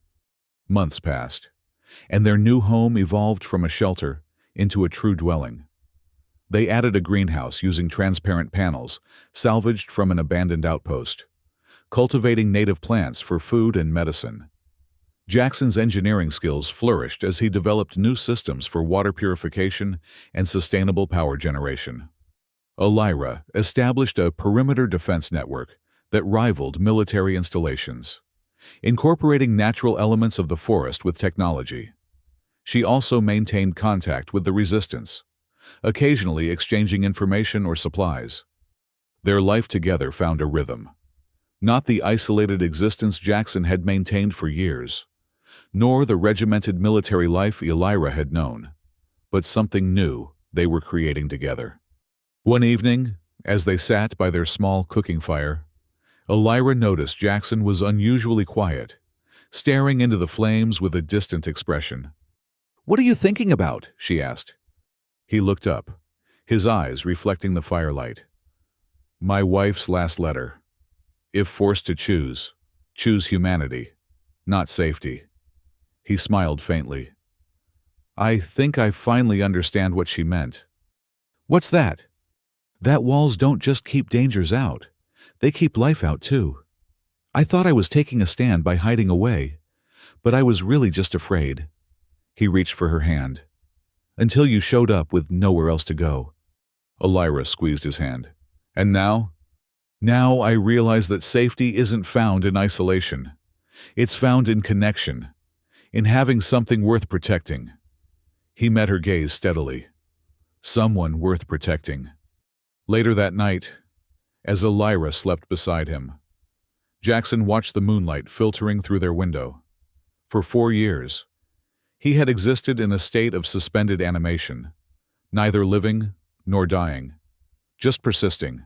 Months passed, and their new home evolved from a shelter into a true dwelling. They added a greenhouse using transparent panels salvaged from an abandoned outpost, cultivating native plants for food and medicine. Jackson's engineering skills flourished as he developed new systems for water purification and sustainable power generation. Elira established a perimeter defense network that rivaled military installations, incorporating natural elements of the forest with technology. She also maintained contact with the resistance, occasionally exchanging information or supplies. Their life together found a rhythm. Not the isolated existence Jackson had maintained for years, nor the regimented military life Elira had known, but something new they were creating together. One evening, as they sat by their small cooking fire, Elira noticed Jackson was unusually quiet, staring into the flames with a distant expression. "What are you thinking about?" she asked. He looked up, his eyes reflecting the firelight. "My wife's last letter. If forced to choose humanity, not safety." He smiled faintly. "I think I finally understand what she meant." "What's that?" "That walls don't just keep dangers out. They keep life out too. I thought I was taking a stand by hiding away, but I was really just afraid." He reached for her hand. "Until you showed up with nowhere else to go." Elira squeezed his hand. "And now?" "Now I realize that safety isn't found in isolation. It's found in connection, in having something worth protecting." He met her gaze steadily. Someone worth protecting. Later that night, as Elira slept beside him, Jackson watched the moonlight filtering through their window. For 4 years, he had existed in a state of suspended animation, neither living nor dying, just persisting.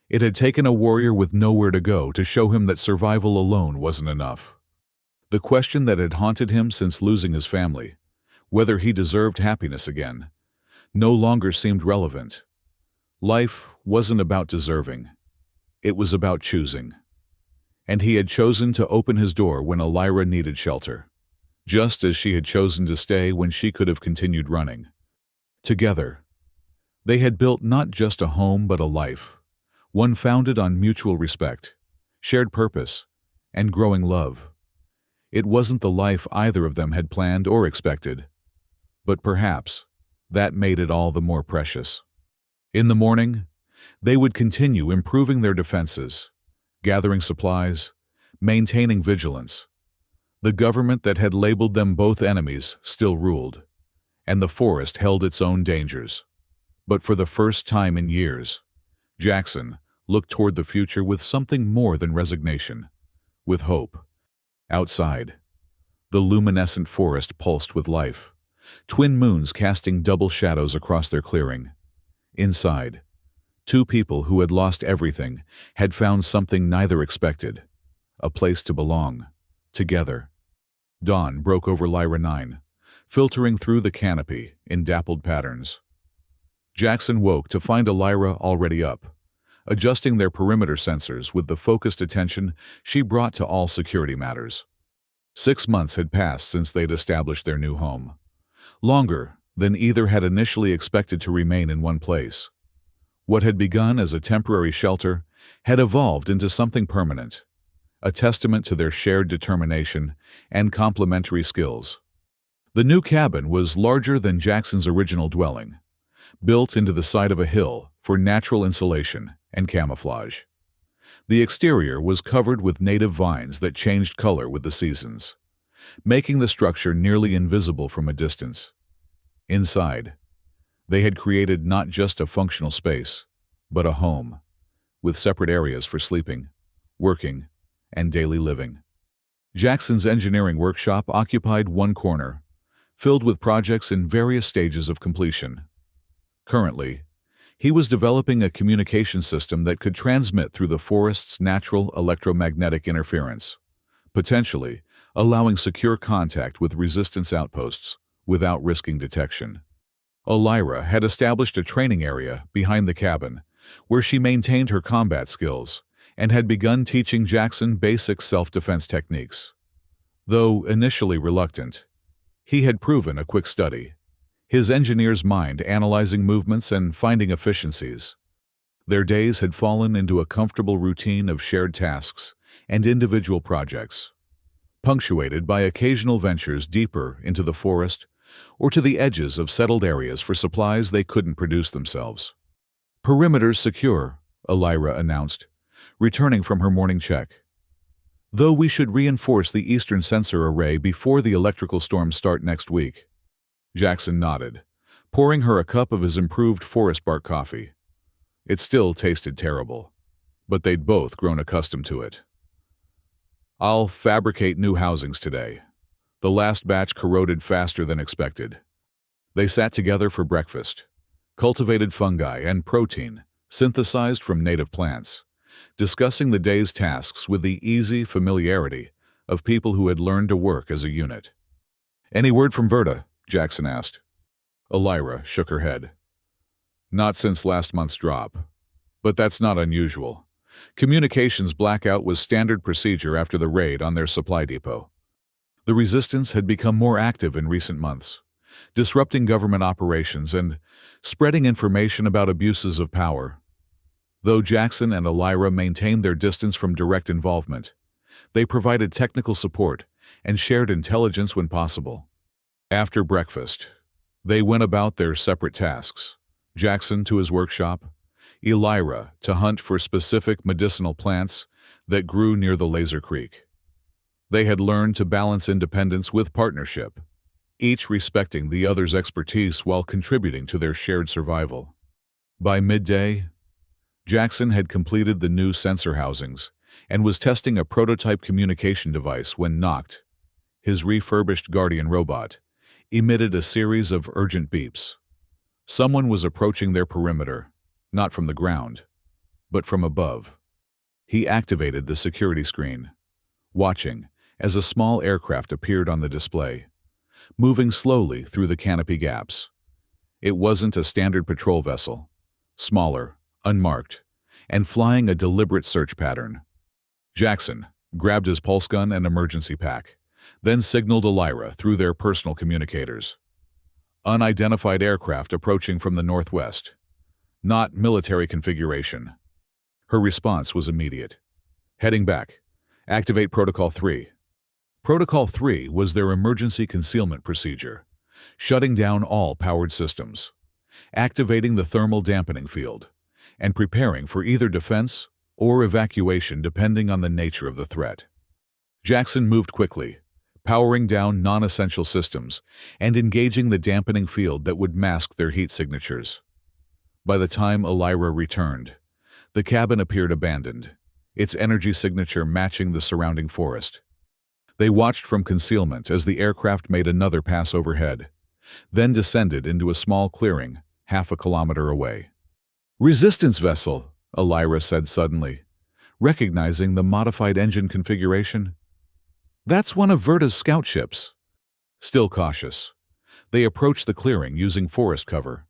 It had taken a warrior with nowhere to go to show him that survival alone wasn't enough. The question that had haunted him since losing his family, whether he deserved happiness again, no longer seemed relevant. Life wasn't about deserving. It was about choosing. And he had chosen to open his door when Elira needed shelter, just as she had chosen to stay when she could have continued running. Together, they had built not just a home but a life, one founded on mutual respect, shared purpose, and growing love. It wasn't the life either of them had planned or expected, but perhaps that made it all the more precious. In the morning, they would continue improving their defenses, gathering supplies, maintaining vigilance. The government that had labeled them both enemies still ruled, and the forest held its own dangers. But for the first time in years, Jackson looked toward the future with something more than resignation, with hope. Outside, the luminescent forest pulsed with life, twin moons casting double shadows across their clearing. Inside, 2 people who had lost everything had found something neither expected, a place to belong, together. Dawn broke over Lyra 9, filtering through the canopy in dappled patterns. Jackson woke to find Elira already up, adjusting their perimeter sensors with the focused attention she brought to all security matters. 6 months had passed since they'd established their new home, longer than either had initially expected to remain in one place. What had begun as a temporary shelter had evolved into something permanent, a testament to their shared determination and complementary skills. The new cabin was larger than Jackson's original dwelling, built into the side of a hill for natural insulation and camouflage. The exterior was covered with native vines that changed color with the seasons, making the structure nearly invisible from a distance. Inside, they had created not just a functional space, but a home, with separate areas for sleeping, working, and daily living. Jackson's engineering workshop occupied one corner, filled with projects in various stages of completion. Currently, he was developing a communication system that could transmit through the forest's natural electromagnetic interference, potentially allowing secure contact with resistance outposts without risking detection. Elira had established a training area behind the cabin where she maintained her combat skills and had begun teaching Jackson basic self-defense techniques. Though initially reluctant, he had proven a quick study, his engineer's mind analyzing movements and finding efficiencies. Their days had fallen into a comfortable routine of shared tasks and individual projects, punctuated by occasional ventures deeper into the forest or to the edges of settled areas for supplies they couldn't produce themselves. "Perimeters secure," Elira announced, returning from her morning check. "Though we should reinforce the eastern sensor array before the electrical storms start next week." Jackson nodded, pouring her a cup of his improved forest bark coffee. It still tasted terrible, but they'd both grown accustomed to it. "I'll fabricate new housings today. The last batch corroded faster than expected." They sat together for breakfast. Cultivated fungi and protein, synthesized from native plants, discussing the day's tasks with the easy familiarity of people who had learned to work as a unit. "Any word from Verta?" Jackson asked. Elira shook her head. "Not since last month's drop. But that's not unusual. Communications blackout was standard procedure after the raid on their supply depot. The resistance had become more active in recent months, disrupting government operations and spreading information about abuses of power. Though Jackson and Elira maintained their distance from direct involvement, they provided technical support and shared intelligence when possible. After breakfast, they went about their separate tasks, Jackson to his workshop, Elira to hunt for specific medicinal plants that grew near the Laser Creek. They had learned to balance independence with partnership, each respecting the other's expertise while contributing to their shared survival. By midday, Jackson had completed the new sensor housings and was testing a prototype communication device when knocked. His refurbished Guardian robot emitted a series of urgent beeps. Someone was approaching their perimeter, not from the ground, but from above. He activated the security screen, watching as a small aircraft appeared on the display, moving slowly through the canopy gaps. It wasn't a standard patrol vessel, smaller, unmarked, and flying a deliberate search pattern. Jackson grabbed his pulse gun and emergency pack, then signaled Elira through their personal communicators. Unidentified aircraft approaching from the northwest. Not military configuration. Her response was immediate. Heading back. Activate Protocol 3. Protocol 3 was their emergency concealment procedure, shutting down all powered systems, activating the thermal dampening field, and preparing for either defense or evacuation depending on the nature of the threat. Jackson moved quickly, powering down non-essential systems and engaging the dampening field that would mask their heat signatures. By the time Elira returned, the cabin appeared abandoned, its energy signature matching the surrounding forest. They watched from concealment as the aircraft made another pass overhead, then descended into a small clearing half a kilometer away. "Resistance vessel," Elira said suddenly, recognizing the modified engine configuration. "That's one of Verta's scout ships." Still cautious, they approached the clearing using forest cover.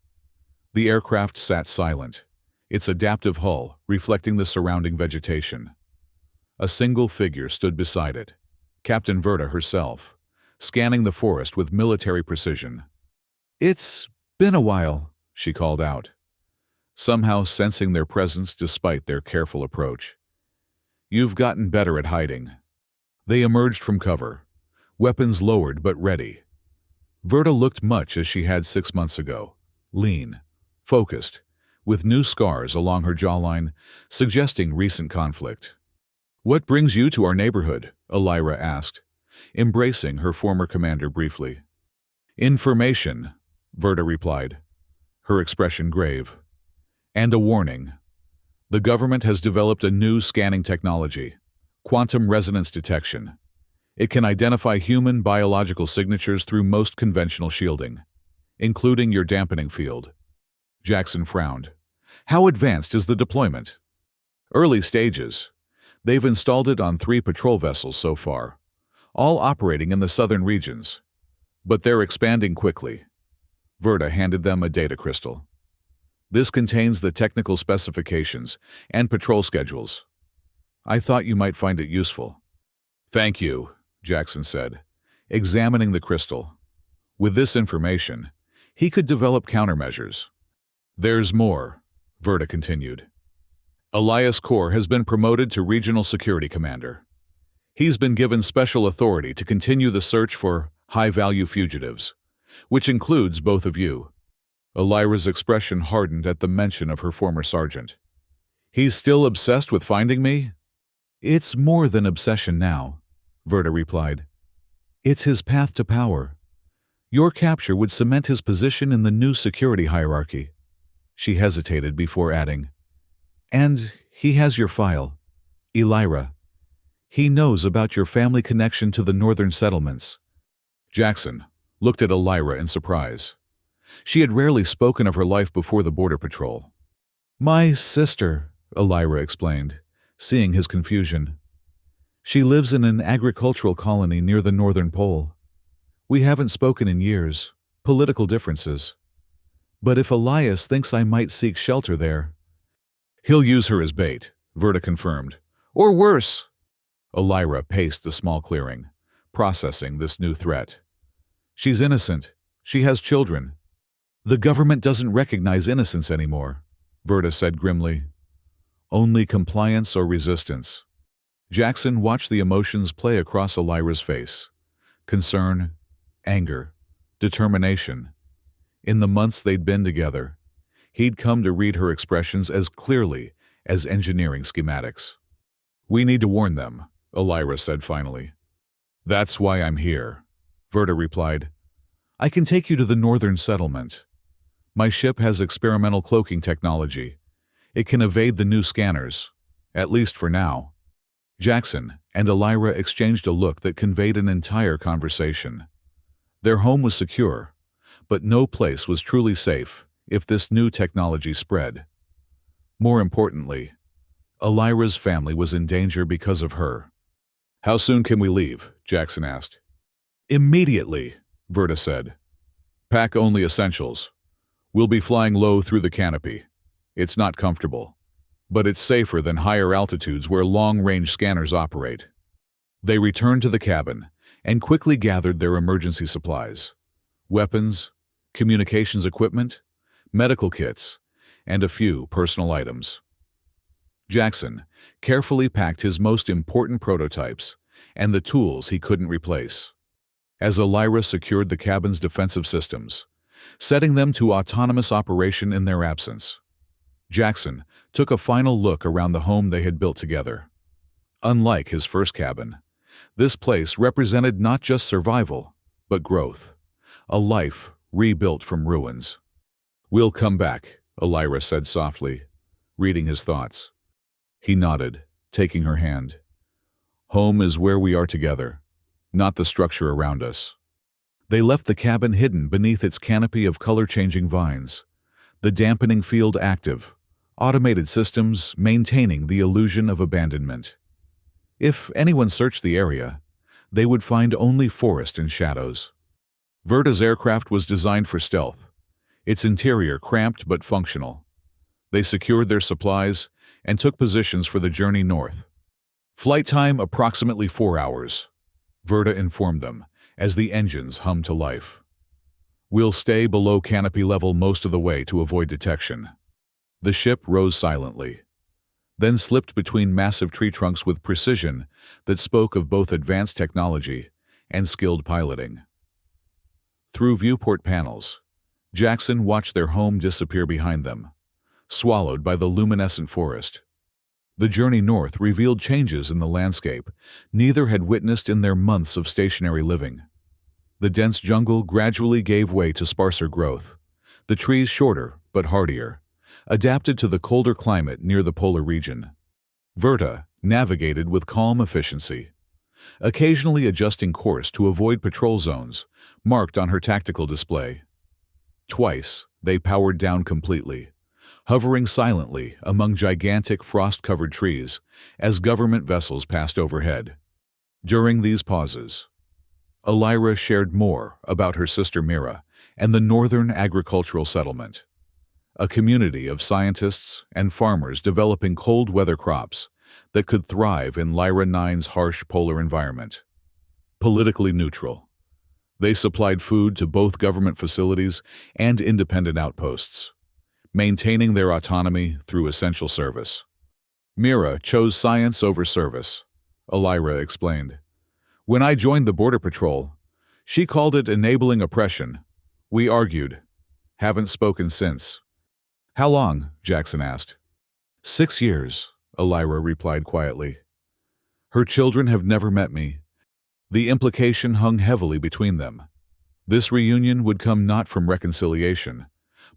The aircraft sat silent, its adaptive hull reflecting the surrounding vegetation. A single figure stood beside it, Captain Verta herself, scanning the forest with military precision. "It's been a while," she called out, somehow sensing their presence despite their careful approach. "You've gotten better at hiding." They emerged from cover, weapons lowered but ready. Verta looked much as she had 6 months ago, lean, focused, with new scars along her jawline, suggesting recent conflict. "What brings you to our neighborhood?" Elira asked, embracing her former commander briefly. "Information," Verta replied, her expression grave. "And a warning. The government has developed a new scanning technology, quantum resonance detection. It can identify human biological signatures through most conventional shielding, including your dampening field." Jackson frowned. "How advanced is the deployment?" "Early stages. They've installed it on 3 patrol vessels so far, all operating in the southern regions. But they're expanding quickly." Verta handed them a data crystal. "This contains the technical specifications and patrol schedules. I thought you might find it useful." "Thank you," Jackson said, examining the crystal. With this information, he could develop countermeasures. "There's more," Verta continued. "Elias Core has been promoted to Regional Security Commander. He's been given special authority to continue the search for high-value fugitives, which includes both of you." Elira's expression hardened at the mention of her former sergeant. "He's still obsessed with finding me?" "It's more than obsession now," Verta replied. "It's his path to power. Your capture would cement his position in the new security hierarchy." She hesitated before adding, "And he has your file, Elira. He knows about your family connection to the northern settlements." Jackson looked at Elira in surprise. She had rarely spoken of her life before the border patrol. "My sister," Elira explained, seeing his confusion. "She lives in an agricultural colony near the northern pole. We haven't spoken in years. Political differences. But if Elias thinks I might seek shelter there—" "He'll use her as bait," Verta confirmed. "Or worse." Elira paced the small clearing, processing this new threat. "She's innocent. She has children." "The government doesn't recognize innocence anymore," Verta said grimly. "Only compliance or resistance." Jackson watched the emotions play across Elira's face. Concern, anger, determination. In the months they'd been together, he'd come to read her expressions as clearly as engineering schematics. "We need to warn them," Elira said finally. "That's why I'm here," Verta replied. "I can take you to the northern settlement. My ship has experimental cloaking technology. It can evade the new scanners, at least for now." Jackson and Elira exchanged a look that conveyed an entire conversation. Their home was secure, but no place was truly safe if this new technology spread. More importantly, Elira's family was in danger because of her. "How soon can we leave?" Jackson asked. "Immediately," Verta said. "Pack only essentials. We'll be flying low through the canopy. It's not comfortable, but it's safer than higher altitudes where long-range scanners operate." They returned to the cabin and quickly gathered their emergency supplies: weapons, communications equipment, medical kits, and a few personal items. Jackson carefully packed his most important prototypes and the tools he couldn't replace. As Elira secured the cabin's defensive systems, setting them to autonomous operation in their absence, Jackson took a final look around the home they had built together. Unlike his first cabin, this place represented not just survival, but growth, a life rebuilt from ruins. "We'll come back," Elira said softly, reading his thoughts. He nodded, taking her hand. "Home is where we are together, not the structure around us." They left the cabin hidden beneath its canopy of color-changing vines, the dampening field active, automated systems maintaining the illusion of abandonment. If anyone searched the area, they would find only forest and shadows. Verta's aircraft was designed for stealth, its interior cramped but functional. They secured their supplies and took positions for the journey north. "Flight time approximately 4 hours," Verta informed them as the engines hummed to life. "We'll stay below canopy level most of the way to avoid detection." The ship rose silently, then slipped between massive tree trunks with precision that spoke of both advanced technology and skilled piloting. Through viewport panels, Jackson watched their home disappear behind them, swallowed by the luminescent forest. The journey north revealed changes in the landscape neither had witnessed in their months of stationary living. The dense jungle gradually gave way to sparser growth, the trees shorter but hardier, adapted to the colder climate near the polar region. Verta navigated with calm efficiency, occasionally adjusting course to avoid patrol zones marked on her tactical display. Twice, they powered down completely, hovering silently among gigantic frost-covered trees as government vessels passed overhead. During these pauses, Elira shared more about her sister Mira and the northern agricultural settlement, a community of scientists and farmers developing cold-weather crops that could thrive in Lyra 9's harsh polar environment. Politically neutral, they supplied food to both government facilities and independent outposts, maintaining their autonomy through essential service. "Mira chose science over service," Elira explained. "When I joined the Border Patrol, she called it enabling oppression. We argued. Haven't spoken since." "How long?" Jackson asked. 6 years, Elira replied quietly. "Her children have never met me." The implication hung heavily between them. This reunion would come not from reconciliation,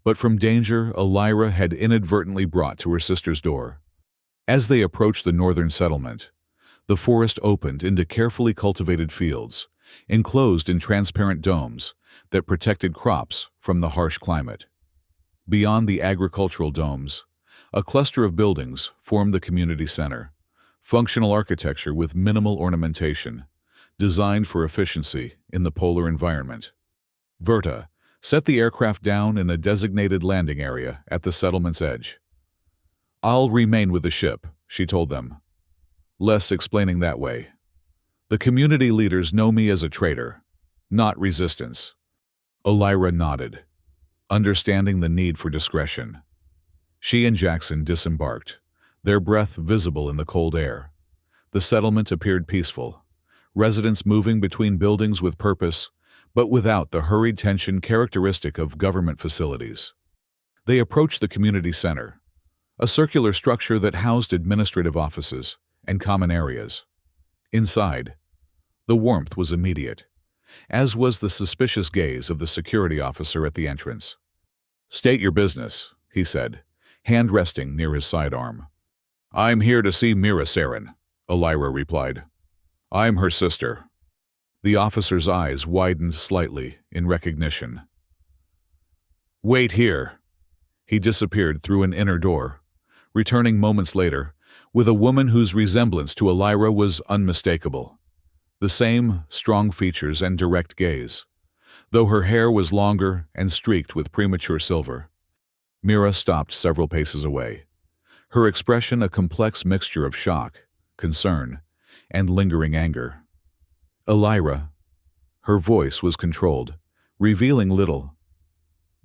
but from danger Elira had inadvertently brought to her sister's door. As they approached the northern settlement, the forest opened into carefully cultivated fields, enclosed in transparent domes that protected crops from the harsh climate. Beyond the agricultural domes, a cluster of buildings formed the community center, functional architecture with minimal ornamentation, designed for efficiency in the polar environment. Verta set the aircraft down in a designated landing area at the settlement's edge. "I'll remain with the ship," she told them, less explaining that way. "The community leaders know me as a traitor, not resistance." Elira nodded, understanding the need for discretion. She and Jackson disembarked, their breath visible in the cold air. The settlement appeared peaceful, residents moving between buildings with purpose, but without the hurried tension characteristic of government facilities. They approached the community center, a circular structure that housed administrative offices and common areas. Inside, the warmth was immediate, as was the suspicious gaze of the security officer at the entrance. "State your business," he said, hand resting near his sidearm. "I'm here to see Mira Saren," Elira replied. "I'm her sister." The officer's eyes widened slightly in recognition. "Wait here." He disappeared through an inner door, returning moments later with a woman whose resemblance to Elira was unmistakable. The same strong features and direct gaze, though her hair was longer and streaked with premature silver. Mira stopped several paces away, her expression a complex mixture of shock, concern, and lingering anger. "Elira." Her voice was controlled, revealing little.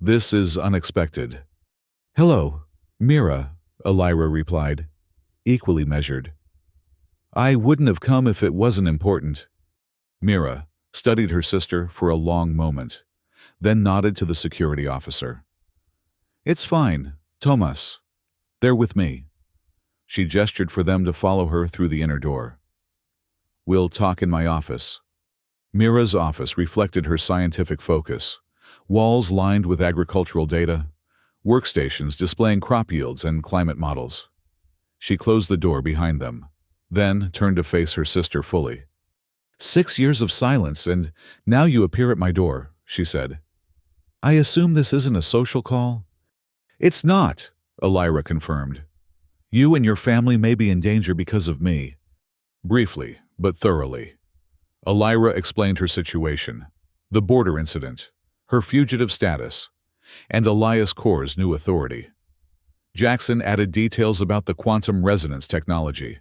"This is unexpected." "Hello, Mira," Elira replied, equally measured. "I wouldn't have come if it wasn't important." Mira studied her sister for a long moment, then nodded to the security officer. "It's fine, Tomas. They're with me." She gestured for them to follow her through the inner door. "We'll talk in my office." Mira's office reflected her scientific focus, walls lined with agricultural data, workstations displaying crop yields and climate models. She closed the door behind them, then turned to face her sister fully. "6 years of silence, and now you appear at my door," she said. "I assume this isn't a social call?" "It's not," Elira confirmed. "You and your family may be in danger because of me." Briefly, but thoroughly, Elira explained her situation, the border incident, her fugitive status, and Elias Corps' new authority. Jackson added details about the quantum resonance technology,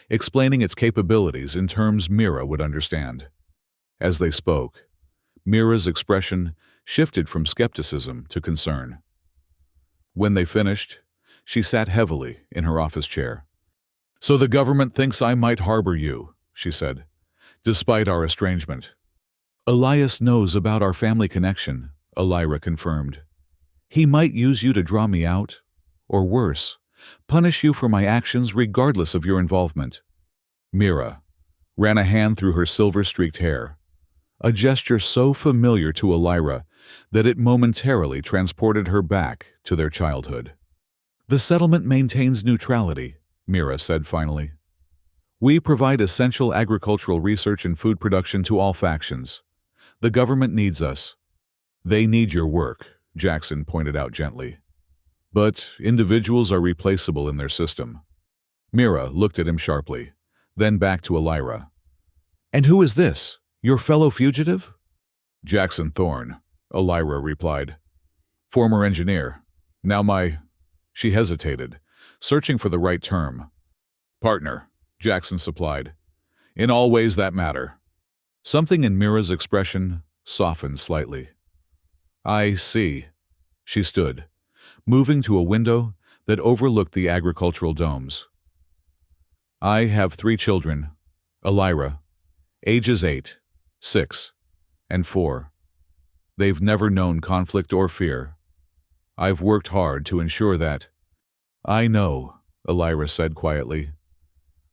explaining its capabilities in terms Mira would understand. As they spoke, Mira's expression shifted from skepticism to concern. When they finished, she sat heavily in her office chair. "So the government thinks I might harbor you," she said, "despite our estrangement." "Elias knows about our family connection," Elira confirmed. "He might use you to draw me out, or worse, punish you for my actions regardless of your involvement." Mira ran a hand through her silver-streaked hair, a gesture so familiar to Elira that it momentarily transported her back to their childhood. "The settlement maintains neutrality," Mira said finally. "We provide essential agricultural research and food production to all factions. The government needs us." "They need your work," Jackson pointed out gently. "But individuals are replaceable in their system." Mira looked at him sharply, then back to Elira. "And who is this? Your fellow fugitive?" "Jackson Thorne," Elira replied. "Former engineer. Now my—" She hesitated, searching for the right term. "Partner," Jackson supplied. "In all ways that matter." Something in Mira's expression softened slightly. "I see." She stood, moving to a window that overlooked the agricultural domes. "I have 3 children, Elira, ages 8, 6, and 4. They've never known conflict or fear. I've worked hard to ensure that." "I know," Elira said quietly.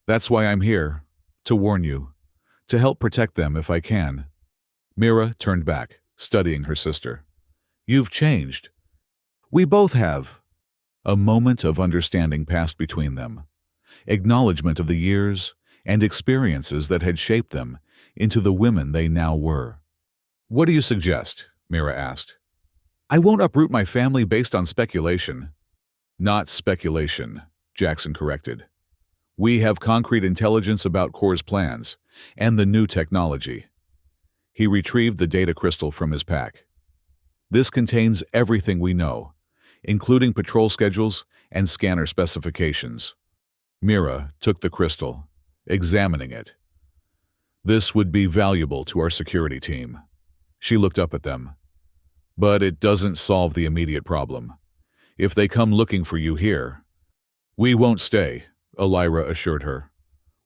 "That's why I'm here, to warn you, to help protect them if I can." Mira turned back, studying her sister. "You've changed." "We both have." A moment of understanding passed between them, acknowledgement of the years and experiences that had shaped them into the women they now were. "What do you suggest?" Mira asked. I won't uproot my family based on speculation. Not speculation, Jackson corrected. We have concrete intelligence about Core's plans and the new technology. He retrieved the data crystal from his pack. This contains everything we know, including patrol schedules and scanner specifications. Mira took the crystal, examining it. This would be valuable to our security team. She looked up at them. But it doesn't solve the immediate problem. If they come looking for you here, we won't stay, Elira assured her.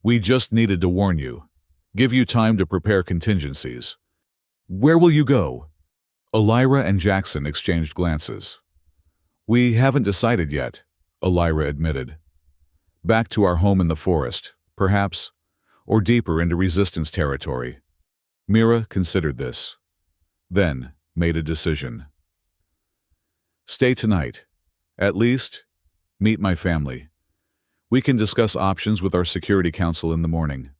We just needed to warn you, give you time to prepare contingencies. Where will you go? Elira and Jackson exchanged glances. We haven't decided yet, Elira admitted. Back to our home in the forest, perhaps, or deeper into resistance territory. Mira considered this, then made a decision. Stay tonight. At least, meet my family. We can discuss options with our security council in the morning.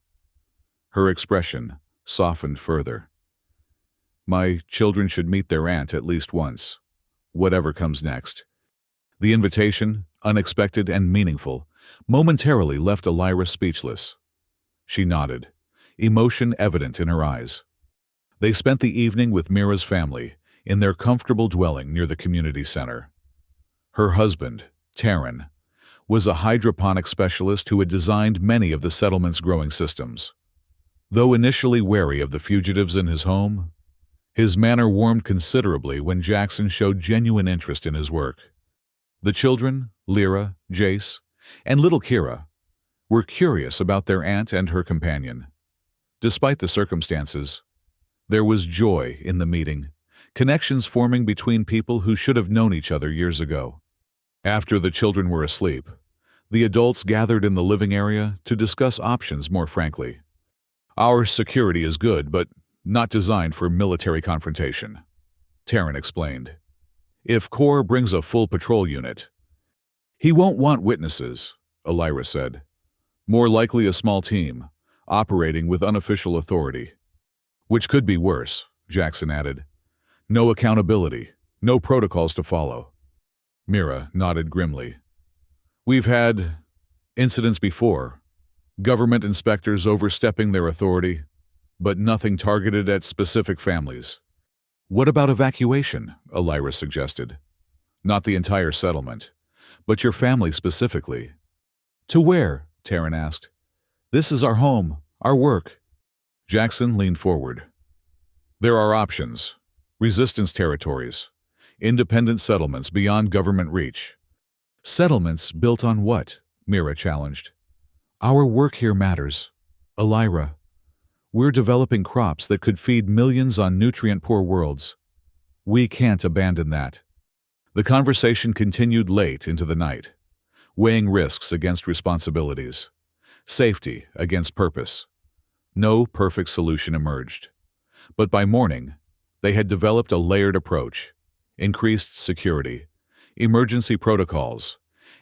Her expression softened further. My children should meet their aunt at least once, whatever comes next. The invitation, unexpected and meaningful, momentarily left Elira speechless. She nodded, emotion evident in her eyes. They spent the evening with Mira's family in their comfortable dwelling near the community center. Her husband, Taryn, was a hydroponic specialist who had designed many of the settlement's growing systems. Though initially wary of the fugitives in his home, his manner warmed considerably when Jackson showed genuine interest in his work. The children, Lyra, Jace, and little Kira, were curious about their aunt and her companion. Despite the circumstances, there was joy in the meeting, connections forming between people who should have known each other years ago. After the children were asleep, the adults gathered in the living area to discuss options more frankly. Our security is good, but not designed for military confrontation, Taryn explained. If Core brings a full patrol unit, he won't want witnesses, Elira said. More likely a small team, operating with unofficial authority. Which could be worse, Jackson added. No accountability, no protocols to follow. Mira nodded grimly. We've had incidents before. Government inspectors overstepping their authority, but nothing targeted at specific families. What about evacuation? Elira suggested. Not the entire settlement, but your family specifically. To where? Taryn asked. This is our home, our work. Jackson leaned forward. There are options. Resistance territories. Independent settlements beyond government reach. Settlements built on what? Mira challenged. Our work here matters. Elira. We're developing crops that could feed millions on nutrient-poor worlds. We can't abandon that. The conversation continued late into the night, weighing risks against responsibilities, safety against purpose. No perfect solution emerged. But by morning, they had developed a layered approach, increased security, emergency protocols,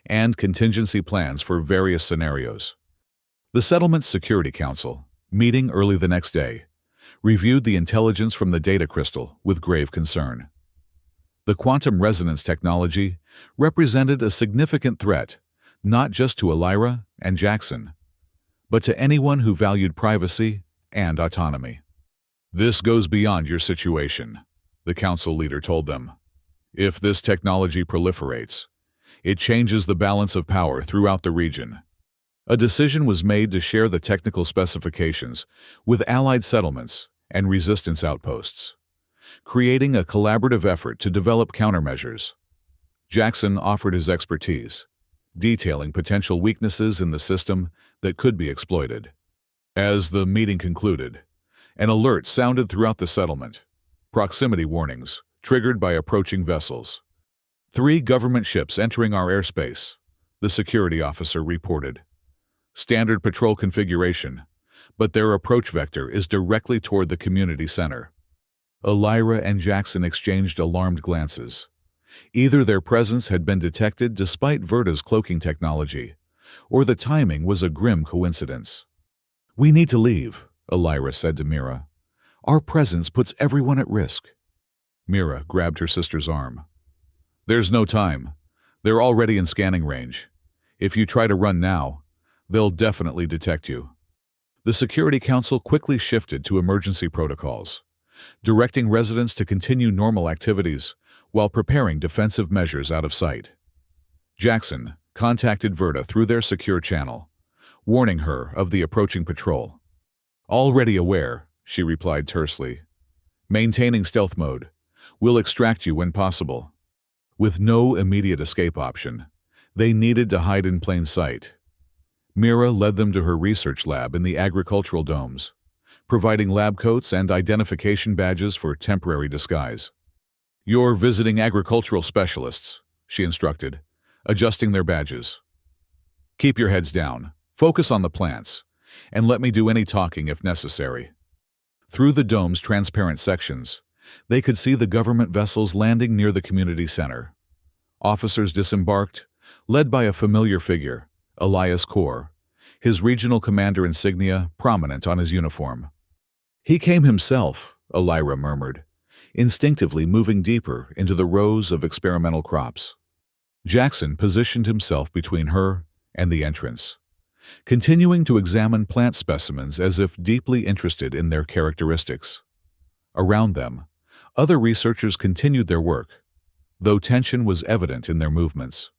and contingency plans for various scenarios. The Settlement Security Council, meeting early the next day, reviewed the intelligence from the data crystal with grave concern. The quantum resonance technology represented a significant threat, not just to Elira and Jackson, but to anyone who valued privacy and autonomy. This goes beyond your situation, the council leader told them. If this technology proliferates, it changes the balance of power throughout the region. A decision was made to share the technical specifications with allied settlements and resistance outposts, creating a collaborative effort to develop countermeasures. Jackson offered his expertise, detailing potential weaknesses in the system that could be exploited. As the meeting concluded, an alert sounded throughout the settlement, proximity warnings triggered by approaching vessels. 3 government ships entering our airspace, the security officer reported. Standard patrol configuration, but their approach vector is directly toward the community center. Elira and Jackson exchanged alarmed glances. Either their presence had been detected despite Verta's cloaking technology, or the timing was a grim coincidence. We need to leave, Elira said to Mira. Our presence puts everyone at risk. Mira grabbed her sister's arm. There's no time. They're already in scanning range. If you try to run now, they'll definitely detect you. The Security Council quickly shifted to emergency protocols, directing residents to continue normal activities while preparing defensive measures out of sight. Jackson contacted Verta through their secure channel, warning her of the approaching patrol. Already aware, she replied tersely. Maintaining stealth mode. We'll extract you when possible. With no immediate escape option, they needed to hide in plain sight. Mira led them to her research lab in the agricultural domes, providing lab coats and identification badges for temporary disguise. You're visiting agricultural specialists, she instructed, adjusting their badges. Keep your heads down, focus on the plants, and let me do any talking if necessary. Through the dome's transparent sections, they could see the government vessels landing near the community center. Officers disembarked, led by a familiar figure, Elias Kaur, his regional commander insignia prominent on his uniform. He came himself, Elira murmured, instinctively moving deeper into the rows of experimental crops. Jackson positioned himself between her and the entrance, continuing to examine plant specimens as if deeply interested in their characteristics. Around them, other researchers continued their work, though tension was evident in their movements.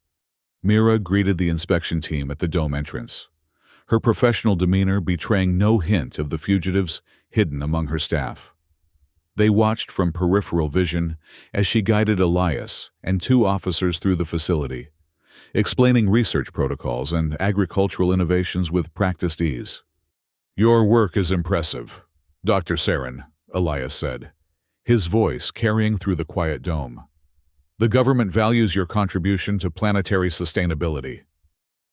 Mira greeted the inspection team at the dome entrance, her professional demeanor betraying no hint of the fugitives hidden among her staff. They watched from peripheral vision as she guided Elias and two officers through the facility, explaining research protocols and agricultural innovations with practiced ease. Your work is impressive, Dr. Saren, Elias said, his voice carrying through the quiet dome. The government values your contribution to planetary sustainability.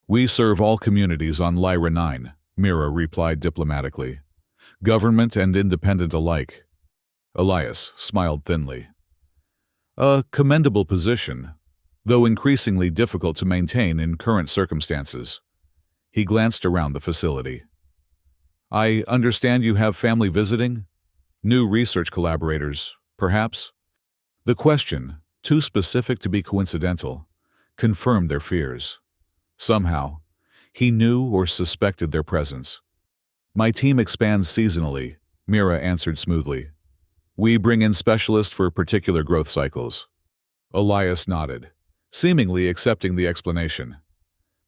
We serve all communities on Lyra 9, Mira replied diplomatically, government and independent alike. Elias smiled thinly. A commendable position, though increasingly difficult to maintain in current circumstances. He glanced around the facility. I understand you have family visiting? New research collaborators, perhaps? The question, too specific to be coincidental, confirmed their fears. Somehow, he knew or suspected their presence. My team expands seasonally, Mira answered smoothly. We bring in specialists for particular growth cycles. Elias nodded, seemingly accepting the explanation.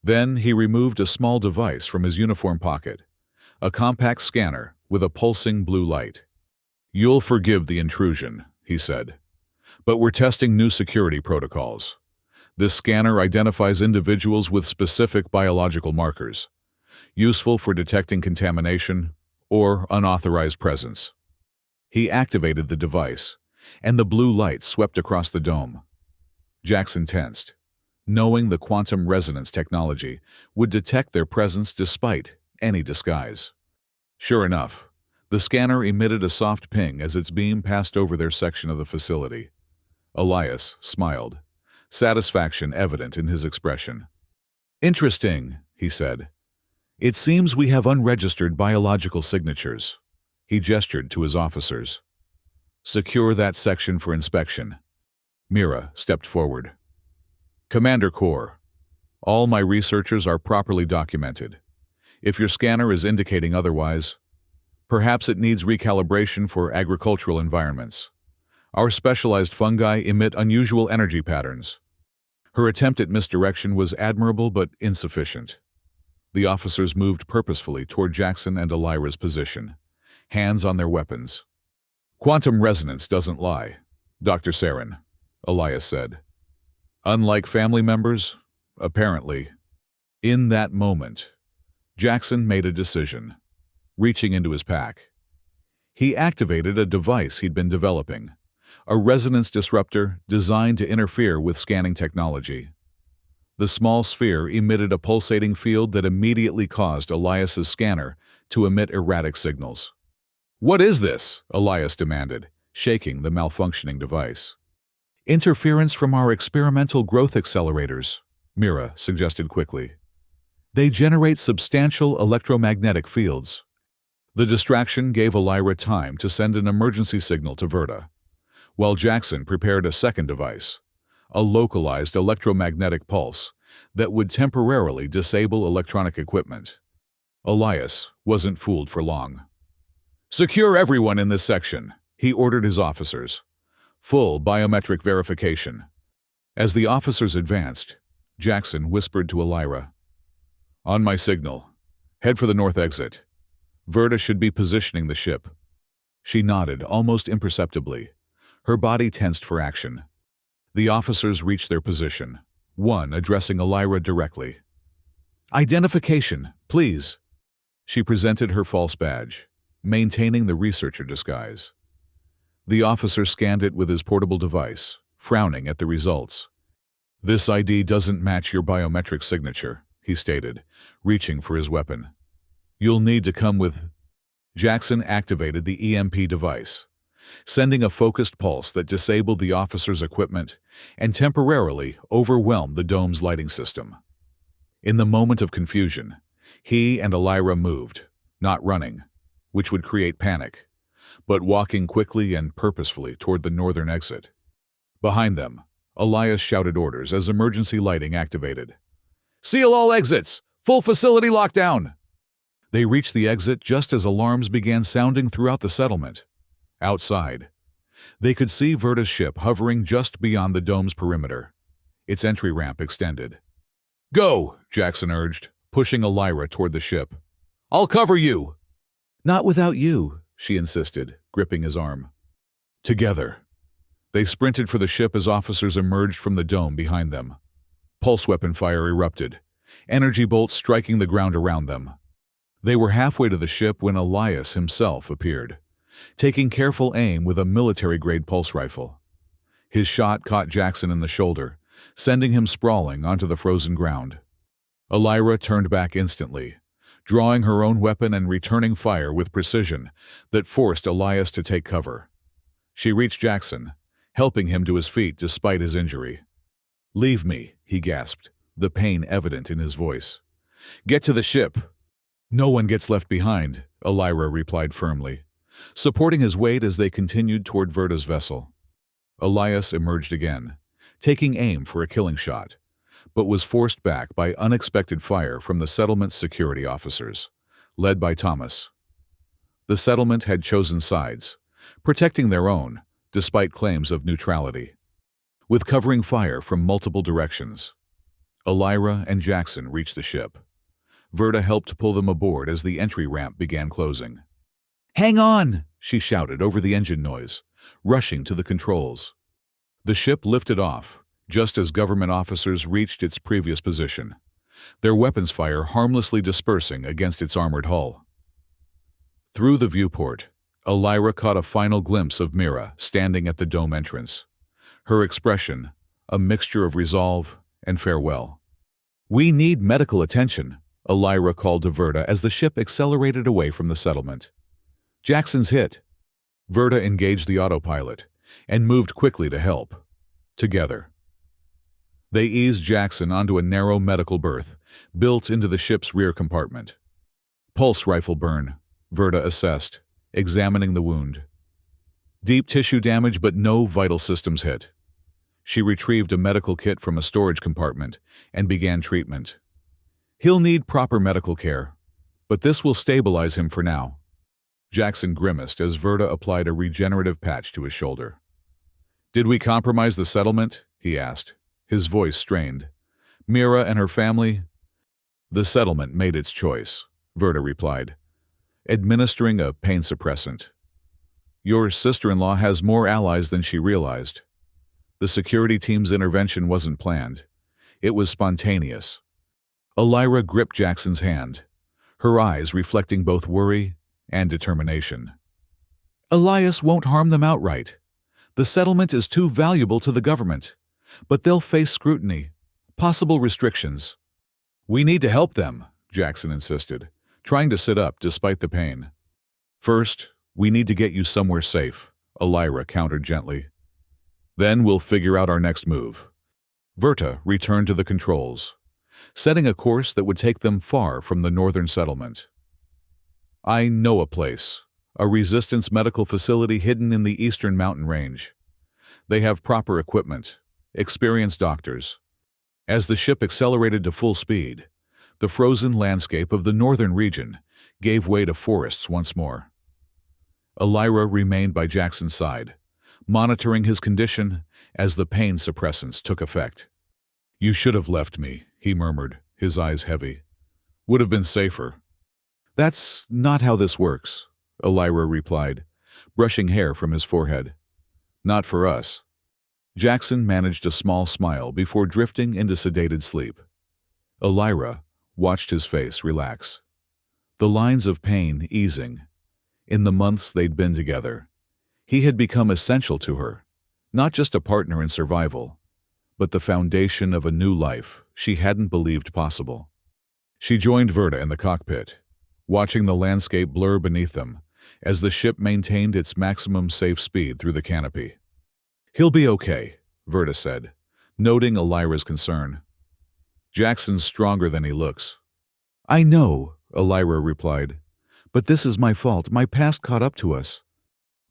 Then he removed a small device from his uniform pocket, a compact scanner with a pulsing blue light. You'll forgive the intrusion, he said, but we're testing new security protocols. This scanner identifies individuals with specific biological markers, useful for detecting contamination or unauthorized presence. He activated the device, and the blue light swept across the dome. Jackson tensed, knowing the quantum resonance technology would detect their presence despite any disguise. Sure enough, the scanner emitted a soft ping as its beam passed over their section of the facility. Elias smiled, satisfaction evident in his expression. Interesting, he said. It seems we have unregistered biological signatures. He gestured to his officers. Secure that section for inspection. Mira stepped forward. Commander Kaur, all my researchers are properly documented. If your scanner is indicating otherwise, perhaps it needs recalibration for agricultural environments. Our specialized fungi emit unusual energy patterns. Her attempt at misdirection was admirable but insufficient. The officers moved purposefully toward Jackson and Elira's position, hands on their weapons. Quantum resonance doesn't lie, Dr. Saren, Elias said. Unlike family members, apparently. In that moment, Jackson made a decision, reaching into his pack. He activated a device he'd been developing, a resonance disruptor designed to interfere with scanning technology. The small sphere emitted a pulsating field that immediately caused Elias's scanner to emit erratic signals. What is this? Elias demanded, shaking the malfunctioning device. Interference from our experimental growth accelerators, Mira suggested quickly. They generate substantial electromagnetic fields. The distraction gave Elira time to send an emergency signal to Verta. while Jackson prepared a second device, a localized electromagnetic pulse that would temporarily disable electronic equipment. Elias wasn't fooled for long. "Secure everyone in this section," he ordered his officers. "Full biometric verification." As the officers advanced, Jackson whispered to Elira, "On my signal, head for the north exit. Verta should be positioning the ship." She nodded almost imperceptibly, her body tensed for action. The officers reached their position, one addressing Elira directly. "Identification, please." She presented her false badge, maintaining the researcher disguise. The officer scanned it with his portable device, frowning at the results. "This ID doesn't match your biometric signature," he stated, reaching for his weapon. "You'll need to come with—" Jackson activated the EMP device, sending a focused pulse that disabled the officer's equipment and temporarily overwhelmed the dome's lighting system. In the moment of confusion, he and Elira moved, not running, which would create panic, but walking quickly and purposefully toward the northern exit. Behind them, Elias shouted orders as emergency lighting activated. "Seal all exits! Full facility lockdown!" They reached the exit just as alarms began sounding throughout the settlement. Outside, they could see Verta's ship hovering just beyond the dome's perimeter, its entry ramp extended. "Go!" Jackson urged, pushing Elira toward the ship. "I'll cover you!" "Not without you," she insisted, gripping his arm. Together, they sprinted for the ship as officers emerged from the dome behind them. Pulse weapon fire erupted, energy bolts striking the ground around them. They were halfway to the ship when Elias himself appeared, taking careful aim with a military-grade pulse rifle. His shot caught Jackson in the shoulder, sending him sprawling onto the frozen ground. Elira turned back instantly, drawing her own weapon and returning fire with precision that forced Elias to take cover. She reached Jackson, helping him to his feet despite his injury. "Leave me," he gasped, the pain evident in his voice. "Get to the ship." "No one gets left behind," Elira replied firmly, supporting his weight as they continued toward Verta's vessel. Elias emerged again, taking aim for a killing shot, but was forced back by unexpected fire from the settlement's security officers, led by Thomas. The settlement had chosen sides, protecting their own, despite claims of neutrality. With covering fire from multiple directions, Elira and Jackson reached the ship. Verta helped pull them aboard as the entry ramp began closing. "Hang on!" she shouted over the engine noise, rushing to the controls. The ship lifted off, just as government officers reached its previous position, their weapons fire harmlessly dispersing against its armored hull. Through the viewport, Elira caught a final glimpse of Mira standing at the dome entrance, her expression a mixture of resolve and farewell. "We need medical attention," Elira called to Verta as the ship accelerated away from the settlement. "Jackson's hit." Verta engaged the autopilot and moved quickly to help. Together, they eased Jackson onto a narrow medical berth built into the ship's rear compartment. "Pulse rifle burn," Verta assessed, examining the wound. "Deep tissue damage but no vital systems hit." She retrieved a medical kit from a storage compartment and began treatment. "He'll need proper medical care, but this will stabilize him for now." Jackson grimaced as Verta applied a regenerative patch to his shoulder. "Did we compromise the settlement?" he asked, his voice strained. "Mira and her family?" "The settlement made its choice," Verta replied, administering a pain suppressant. "Your sister-in-law has more allies than she realized. The security team's intervention wasn't planned. It was spontaneous." Elira gripped Jackson's hand, her eyes reflecting both worry and determination. "Elias won't harm them outright. The settlement is too valuable to the government, but they'll face scrutiny, possible restrictions." "We need to help them," Jackson insisted, trying to sit up despite the pain. "First, we need to get you somewhere safe," Elira countered gently. "Then we'll figure out our next move." Verta returned to the controls, setting a course that would take them far from the northern settlement. "I know a place, a resistance medical facility hidden in the eastern mountain range. They have proper equipment, experienced doctors. As the ship accelerated to full speed, the frozen landscape of the northern region gave way to forests once more. Elira remained by Jackson's side, monitoring his condition as the pain suppressants took effect. "You should have left me," he murmured, his eyes heavy. "Would have been safer." "That's not how this works," Elira replied, brushing hair from his forehead. "Not for us." Jackson managed a small smile before drifting into sedated sleep. Elira watched his face relax, the lines of pain easing. In the months they'd been together, he had become essential to her, not just a partner in survival, but the foundation of a new life she hadn't believed possible. She joined Verta in the cockpit, watching the landscape blur beneath them as the ship maintained its maximum safe speed through the canopy. "He'll be okay," Verta said, noting Elira's concern. "Jackson's stronger than he looks." "I know," Elira replied, "but this is my fault. My past caught up to us."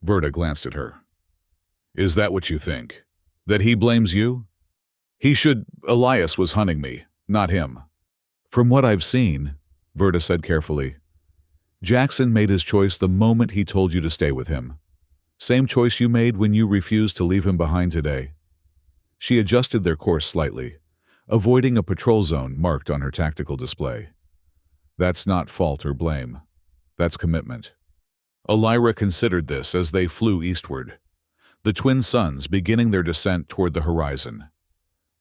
Verta glanced at her. "Is that what you think? That he blames you?" Elias was hunting me, not him." "From what I've seen," Verta said carefully, "Jackson made his choice the moment he told you to stay with him. Same choice you made when you refused to leave him behind today." She adjusted their course slightly, avoiding a patrol zone marked on her tactical display. "That's not fault or blame. That's commitment." Elira considered this as they flew eastward, the twin suns beginning their descent toward the horizon.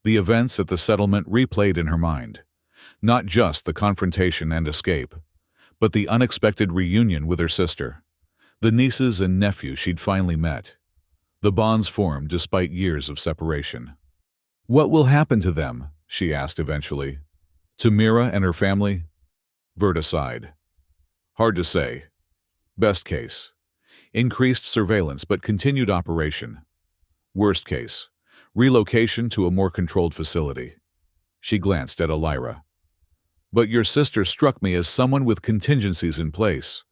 The events at the settlement replayed in her mind, not just the confrontation and escape, but the unexpected reunion with her sister, the nieces and nephew she'd finally met. The bonds formed despite years of separation. "What will happen to them?" she asked eventually. "To Mira and her family?" Verta sighed. "Hard to say. Best case, increased surveillance but continued operation. Worst case, relocation to a more controlled facility." She glanced at Elira. "But your sister struck me as someone with contingencies in place."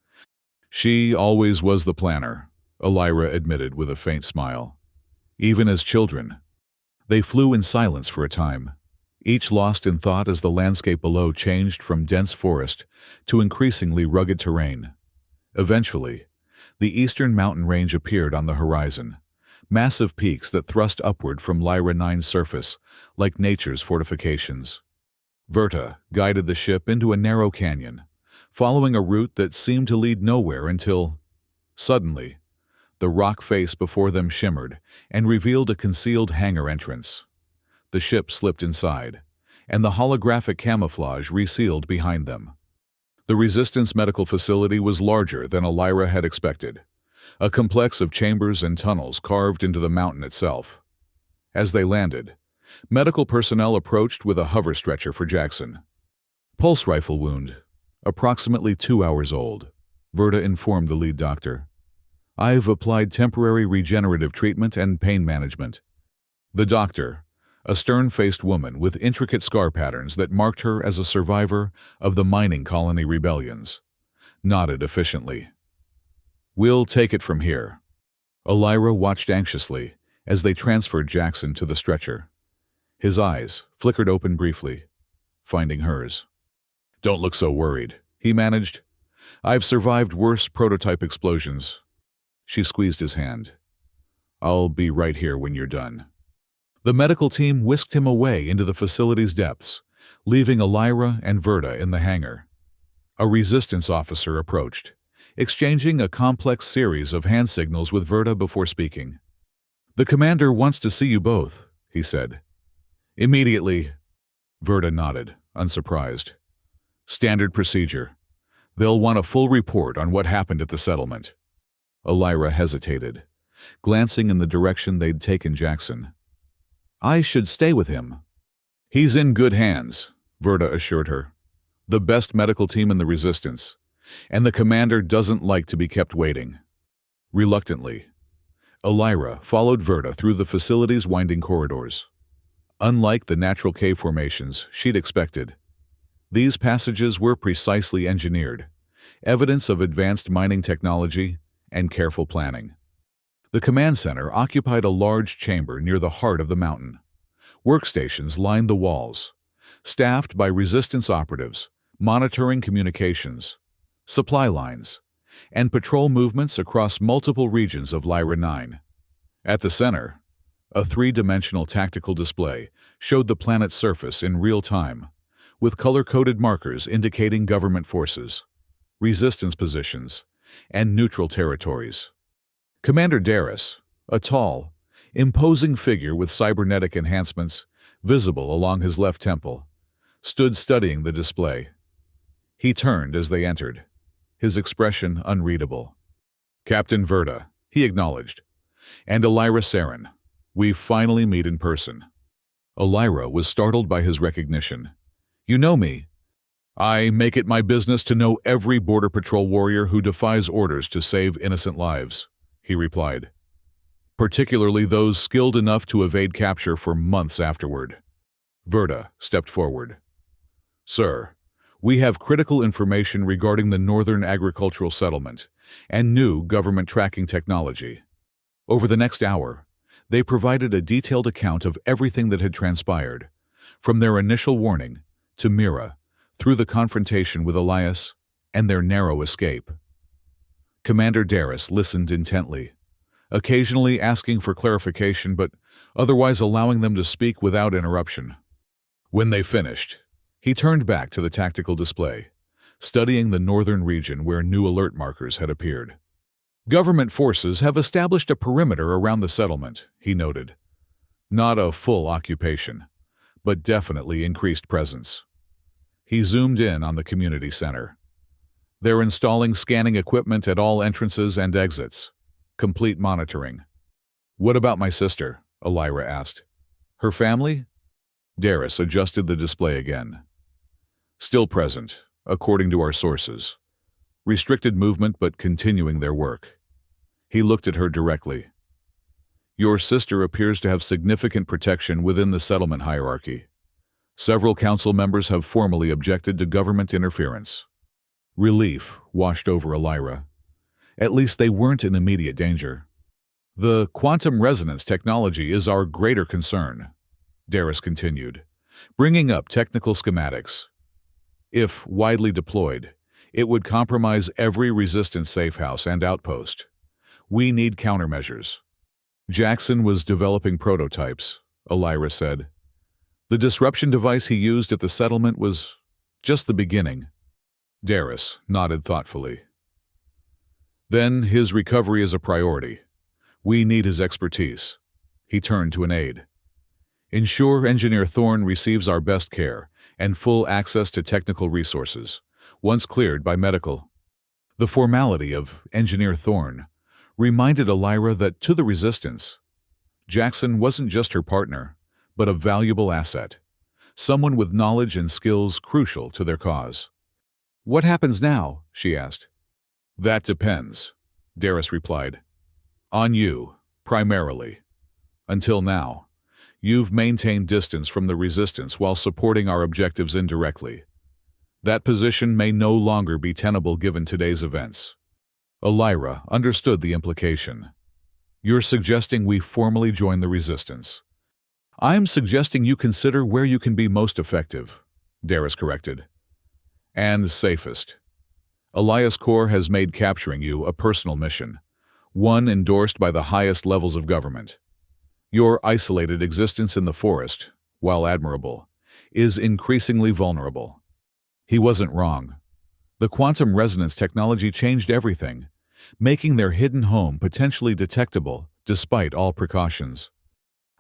"She always was the planner," Elira admitted with a faint smile. "Even as children." They flew in silence for a time, each lost in thought as the landscape below changed from dense forest to increasingly rugged terrain. Eventually, the eastern mountain range appeared on the horizon, massive peaks that thrust upward from Lyra 9's surface like nature's fortifications. Verta guided the ship into a narrow canyon, following a route that seemed to lead nowhere until, suddenly, the rock face before them shimmered and revealed a concealed hangar entrance. The ship slipped inside, and the holographic camouflage resealed behind them. The Resistance Medical Facility was larger than Elira had expected, a complex of chambers and tunnels carved into the mountain itself. As they landed, medical personnel approached with a hover stretcher for Jackson. "Pulse rifle wound, approximately 2 hours old," Verta informed the lead doctor. "I've applied temporary regenerative treatment and pain management." The doctor, a stern-faced woman with intricate scar patterns that marked her as a survivor of the mining colony rebellions, nodded efficiently. "We'll take it from here." Elira watched anxiously as they transferred Jackson to the stretcher. His eyes flickered open briefly, finding hers. "Don't look so worried," he managed. "I've survived worse prototype explosions." She squeezed his hand. "I'll be right here when you're done." The medical team whisked him away into the facility's depths, leaving Elira and Verta in the hangar. A resistance officer approached, exchanging a complex series of hand signals with Verta before speaking. "The commander wants to see you both," he said. "Immediately." Verta nodded, unsurprised. "Standard procedure. They'll want a full report on what happened at the settlement." Elira hesitated, glancing in the direction they'd taken Jackson. "I should stay with him." "He's in good hands," Verta assured her. "The best medical team in the Resistance, and the commander doesn't like to be kept waiting." Reluctantly, Elira followed Verta through the facility's winding corridors. Unlike the natural cave formations she'd expected, these passages were precisely engineered, evidence of advanced mining technology and careful planning. The command center occupied a large chamber near the heart of the mountain. Workstations lined the walls, staffed by resistance operatives, monitoring communications, supply lines, and patrol movements across multiple regions of Lyra 9. At the center, a three-dimensional tactical display showed the planet's surface in real time, with color-coded markers indicating government forces, resistance positions, and neutral territories. Commander Darius, a tall, imposing figure with cybernetic enhancements visible along his left temple, stood studying the display. He turned as they entered, his expression unreadable. "Captain Verta," he acknowledged, "and Elira Saren. We finally meet in person." Elira was startled by his recognition. "You know me." "I make it my business to know every Border Patrol warrior who defies orders to save innocent lives," he replied, "particularly those skilled enough to evade capture for months afterward." Verta stepped forward. "Sir, we have critical information regarding the Northern Agricultural Settlement and new government tracking technology." Over the next hour, they provided a detailed account of everything that had transpired, from their initial warning to Mira, through the confrontation with Elias and their narrow escape. Commander Darius listened intently, occasionally asking for clarification but otherwise allowing them to speak without interruption. When they finished, he turned back to the tactical display, studying the northern region where new alert markers had appeared. "Government forces have established a perimeter around the settlement," he noted. "Not a full occupation, but definitely increased presence." He zoomed in on the community center. "They're installing scanning equipment at all entrances and exits. Complete monitoring." "What about my sister?" Elira asked. "Her family?" Darius adjusted the display again. "Still present, according to our sources. Restricted movement but continuing their work." He looked at her directly. "Your sister appears to have significant protection within the settlement hierarchy. Several council members have formally objected to government interference." Relief washed over Elira. At least they weren't in immediate danger. "The quantum resonance technology is our greater concern," Darius continued, bringing up technical schematics. "If widely deployed, it would compromise every resistance safehouse and outpost. We need countermeasures." "Jackson was developing prototypes," Elira said. "The disruption device he used at the settlement was just the beginning." Darius nodded thoughtfully. "Then his recovery is a priority. We need his expertise." He turned to an aide. "Ensure Engineer Thorne receives our best care and full access to technical resources, once cleared by medical." The formality of Engineer Thorne reminded Elira that to the Resistance, Jackson wasn't just her partner, but a valuable asset, someone with knowledge and skills crucial to their cause. "What happens now?" she asked. "That depends," Darius replied. "On you, primarily. Until now, you've maintained distance from the Resistance while supporting our objectives indirectly. That position may no longer be tenable given today's events." Elira understood the implication. "You're suggesting we formally join the Resistance." "I'm suggesting you consider where you can be most effective," Darius corrected. "And safest. Elias Corps has made capturing you a personal mission, one endorsed by the highest levels of government. Your isolated existence in the forest, while admirable, is increasingly vulnerable." He wasn't wrong. The quantum resonance technology changed everything, making their hidden home potentially detectable despite all precautions.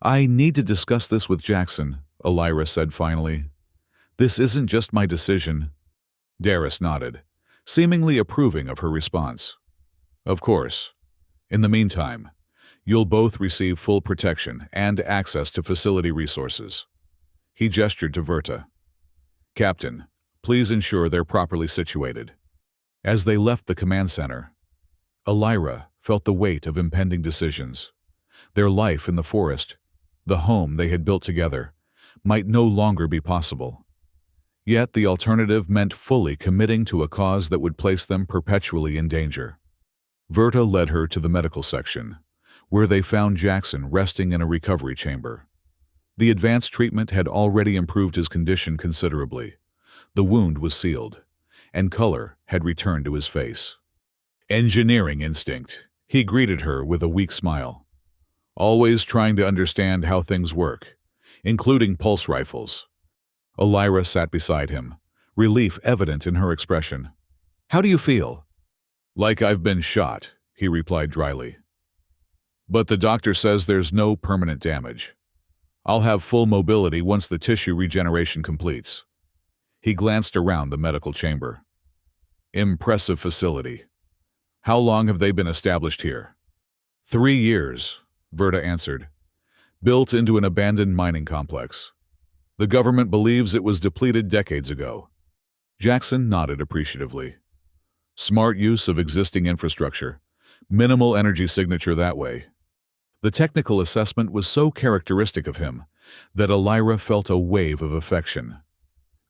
"I need to discuss this with Jackson," Elira said finally. "This isn't just my decision." Darius nodded, seemingly approving of her response. "Of course. In the meantime, you'll both receive full protection and access to facility resources." He gestured to Verta. "Captain, please ensure they're properly situated." As they left the command center, Elira felt the weight of impending decisions. Their life in the forest, the home they had built together, might no longer be possible. Yet the alternative meant fully committing to a cause that would place them perpetually in danger. Verta led her to the medical section, where they found Jackson resting in a recovery chamber. The advanced treatment had already improved his condition considerably. The wound was sealed, and color had returned to his face. Engineering instinct, he greeted her with a weak smile. Always trying to understand how things work, including pulse rifles. Elira sat beside him, relief evident in her expression. "How do you feel?" "Like I've been shot," he replied dryly. "But the doctor says there's no permanent damage. I'll have full mobility once the tissue regeneration completes." He glanced around the medical chamber. "Impressive facility. How long have they been established here?" 3 years, Verta answered. "Built into an abandoned mining complex. The government believes it was depleted decades ago." Jackson nodded appreciatively. "Smart use of existing infrastructure. Minimal energy signature that way." The technical assessment was so characteristic of him that Elira felt a wave of affection.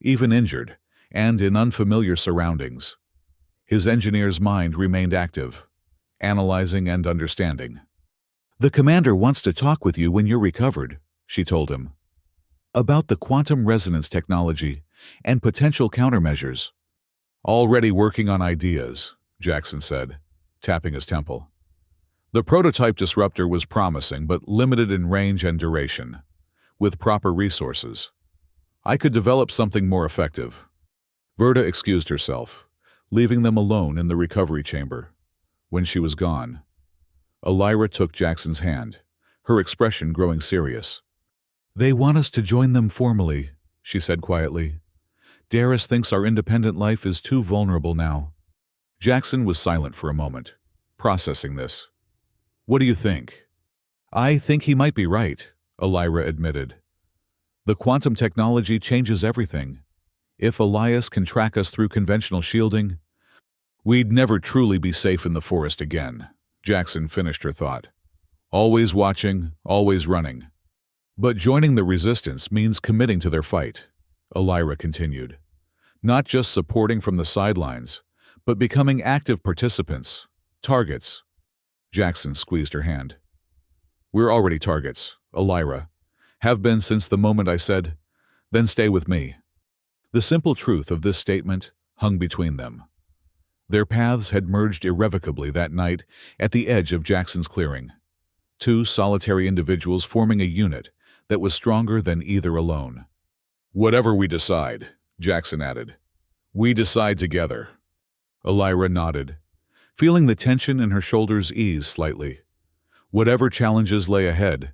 Even injured, and in unfamiliar surroundings, his engineer's mind remained active, analyzing and understanding. "The commander wants to talk with you when you're recovered," she told him. "About the quantum resonance technology and potential countermeasures." "Already working on ideas," Jackson said, tapping his temple. The prototype disruptor was promising but limited in range and duration. With proper resources, I could develop something more effective. Verta excused herself, leaving them alone in the recovery chamber. When she was gone, Elira took Jackson's hand, her expression growing serious. "They want us to join them formally," she said quietly. "Darius thinks our independent life is too vulnerable now." Jackson was silent for a moment, processing this. "What do you think?" "I think he might be right," Elira admitted. "The quantum technology changes everything. If Elias can track us through conventional shielding, we'd never truly be safe in the forest again," Jackson finished her thought. "Always watching, always running." "But joining the resistance means committing to their fight," Elira continued. "Not just supporting from the sidelines, but becoming active participants, targets." Jackson squeezed her hand. "We're already targets, Elira. Have been since the moment I said, 'Then stay with me.'" The simple truth of this statement hung between them. Their paths had merged irrevocably that night at the edge of Jackson's clearing. Two solitary individuals forming a unit that was stronger than either alone. "Whatever we decide," Jackson added, "we decide together." Elira nodded, feeling the tension in her shoulders ease slightly. Whatever challenges lay ahead,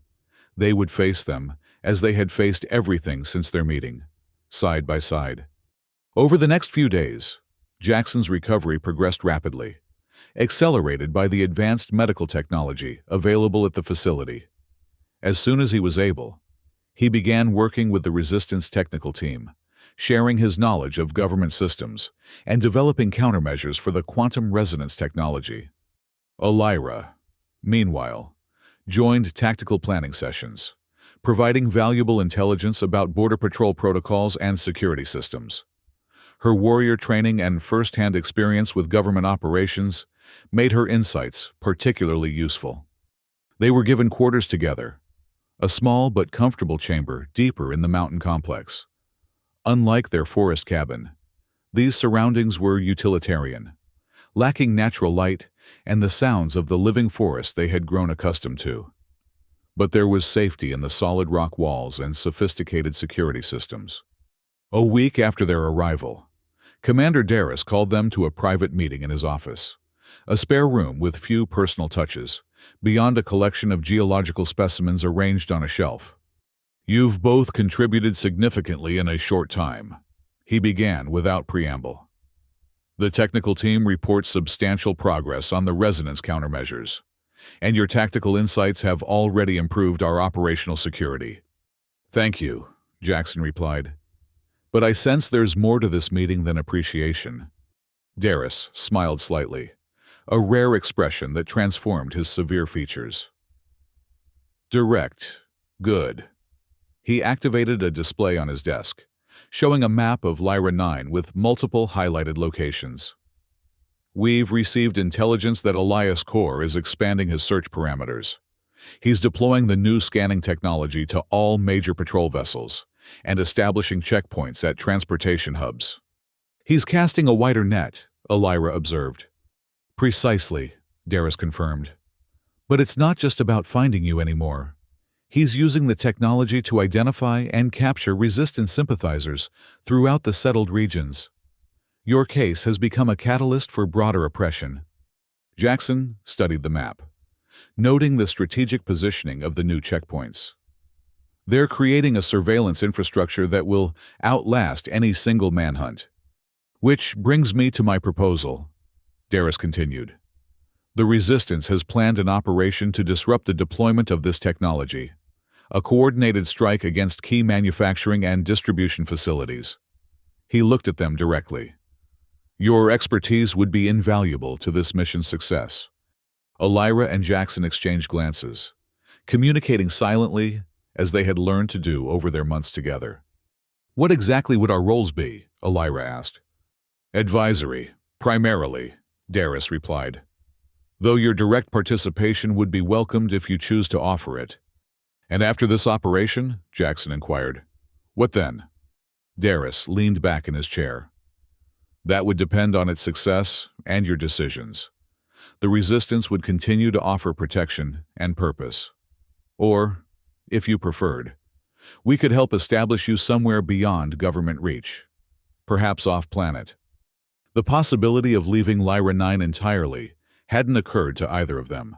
they would face them as they had faced everything since their meeting, side by side. Over the next few days, Jackson's recovery progressed rapidly, accelerated by the advanced medical technology available at the facility. As soon as he was able, he began working with the Resistance technical team, sharing his knowledge of government systems and developing countermeasures for the quantum resonance technology. Elira, meanwhile, joined tactical planning sessions, providing valuable intelligence about border patrol protocols and security systems. Her warrior training and first-hand experience with government operations made her insights particularly useful. They were given quarters together, a small but comfortable chamber deeper in the mountain complex. Unlike their forest cabin, these surroundings were utilitarian, lacking natural light and the sounds of the living forest they had grown accustomed to. But there was safety in the solid rock walls and sophisticated security systems. A week after their arrival, Commander Darius called them to a private meeting in his office, a spare room with few personal touches, beyond a collection of geological specimens arranged on a shelf. "You've both contributed significantly in a short time," he began without preamble. "The technical team reports substantial progress on the resonance countermeasures, and your tactical insights have already improved our operational security." "Thank you," Jackson replied. "But I sense there's more to this meeting than appreciation." Darius smiled slightly, a rare expression that transformed his severe features. "Direct. Good." He activated a display on his desk, showing a map of Lyra 9 with multiple highlighted locations. "We've received intelligence that Elias Core is expanding his search parameters. He's deploying the new scanning technology to all major patrol vessels and establishing checkpoints at transportation hubs. He's casting a wider net, Elira observed. Precisely, Darius confirmed. But it's not just about finding you anymore. He's using the technology to identify and capture resistance sympathizers throughout the settled regions. Your case has become a catalyst for broader oppression. Jackson studied the map, noting the strategic positioning of the new checkpoints. They're creating a surveillance infrastructure that will outlast any single manhunt. Which brings me to my proposal, Darius continued. The Resistance has planned an operation to disrupt the deployment of this technology, a coordinated strike against key manufacturing and distribution facilities. He looked at them directly. Your expertise would be invaluable to this mission's success. Elira and Jackson exchanged glances, communicating silently as they had learned to do over their months together. What exactly would our roles be? Elira asked. Advisory, primarily, Darius replied. Though your direct participation would be welcomed if you choose to offer it. And after this operation? Jackson inquired. What then? Darius leaned back in his chair. That would depend on its success and your decisions. The Resistance would continue to offer protection and purpose. Or, if you preferred, we could help establish you somewhere beyond government reach, perhaps off-planet. The possibility of leaving Lyra 9 entirely hadn't occurred to either of them.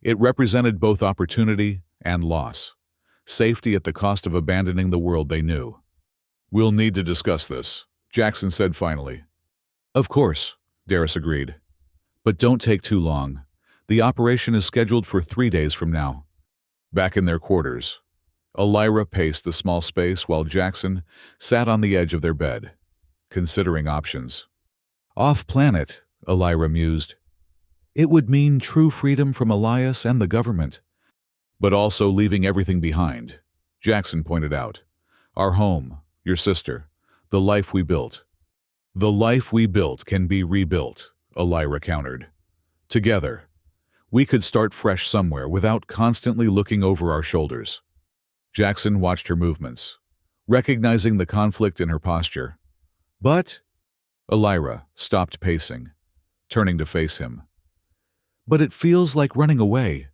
It represented both opportunity and loss, safety at the cost of abandoning the world they knew. We'll need to discuss this, Jackson said finally. Of course, Darius agreed. But don't take too long. The operation is scheduled for 3 days from now. Back in their quarters, Elira paced the small space while Jackson sat on the edge of their bed, considering options. Off-planet, Elira mused. It would mean true freedom from Elias and the government. But also leaving everything behind, Jackson pointed out. Our home, your sister, the life we built. The life we built can be rebuilt, Elira countered. Together, we could start fresh somewhere without constantly looking over our shoulders. Jackson watched her movements, recognizing the conflict in her posture. But Elira stopped pacing, turning to face him. But it feels like running away.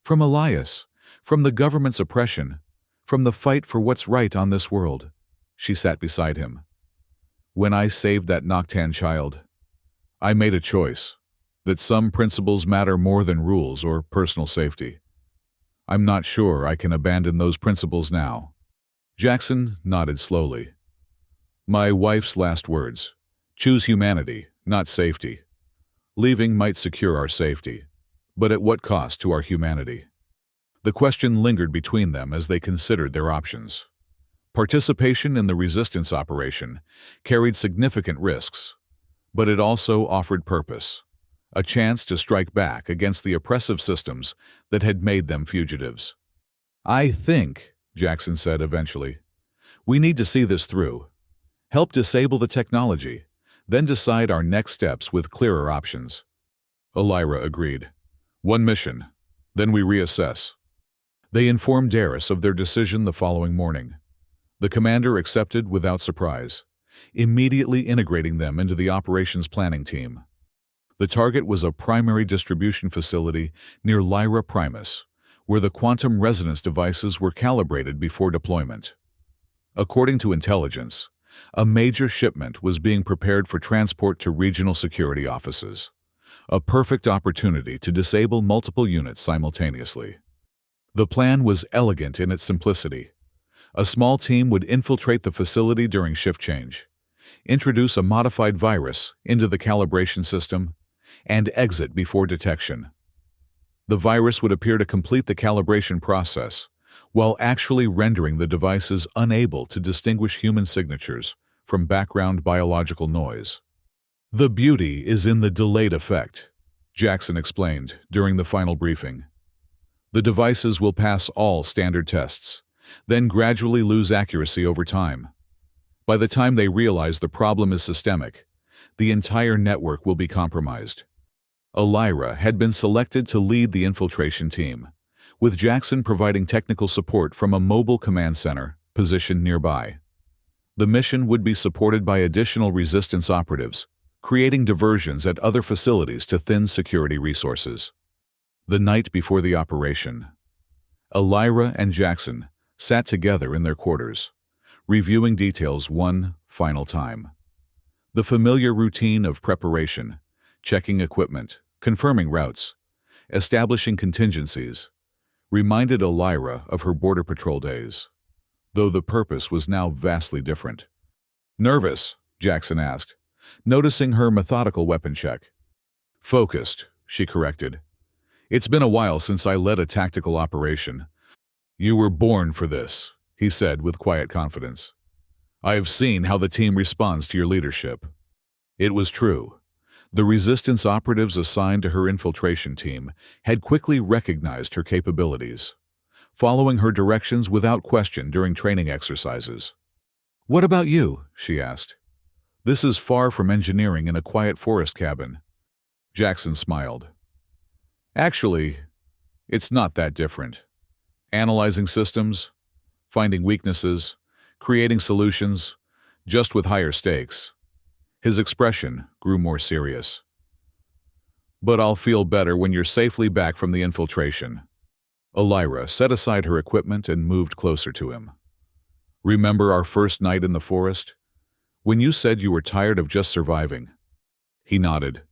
From Elias, from the government's oppression, from the fight for what's right on this world. She sat beside him. When I saved that Noctan child, I made a choice that some principles matter more than rules or personal safety. I'm not sure I can abandon those principles now. Jackson nodded slowly. My wife's last words. Choose humanity, not safety. Leaving might secure our safety, but at what cost to our humanity? The question lingered between them as they considered their options. Participation in the Resistance operation carried significant risks, but it also offered purpose, a chance to strike back against the oppressive systems that had made them fugitives. I think, Jackson said eventually, we need to see this through. Help disable the technology, then decide our next steps with clearer options. Elira agreed. One mission, then we reassess. They informed Darius of their decision the following morning. The commander accepted without surprise, immediately integrating them into the operations planning team. The target was a primary distribution facility near Lyra Primus, where the quantum resonance devices were calibrated before deployment. According to intelligence, a major shipment was being prepared for transport to regional security offices, a perfect opportunity to disable multiple units simultaneously. The plan was elegant in its simplicity. A small team would infiltrate the facility during shift change, introduce a modified virus into the calibration system, and exit before detection. The virus would appear to complete the calibration process, while actually rendering the devices unable to distinguish human signatures from background biological noise. The beauty is in the delayed effect, Jackson explained during the final briefing. The devices will pass all standard tests, then gradually lose accuracy over time. By the time they realize the problem is systemic, the entire network will be compromised. Elira had been selected to lead the infiltration team, with Jackson providing technical support from a mobile command center positioned nearby. The mission would be supported by additional resistance operatives, creating diversions at other facilities to thin security resources. The night before the operation, Elira and Jackson sat together in their quarters, reviewing details one final time. The familiar routine of preparation, checking equipment, confirming routes, establishing contingencies, reminded Elira of her Border Patrol days, though the purpose was now vastly different. "Nervous?" Jackson asked, noticing her methodical weapon check. "Focused," she corrected. "It's been a while since I led a tactical operation." "You were born for this," he said with quiet confidence. "I have seen how the team responds to your leadership." It was true. The resistance operatives assigned to her infiltration team had quickly recognized her capabilities, following her directions without question during training exercises. "What about you?" she asked. "This is far from engineering in a quiet forest cabin." Jackson smiled. "Actually, it's not that different. Analyzing systems, finding weaknesses, creating solutions, just with higher stakes." His expression grew more serious. "But I'll feel better when you're safely back from the infiltration." Elira set aside her equipment and moved closer to him. "Remember our first night in the forest? When you said you were tired of just surviving?" He nodded.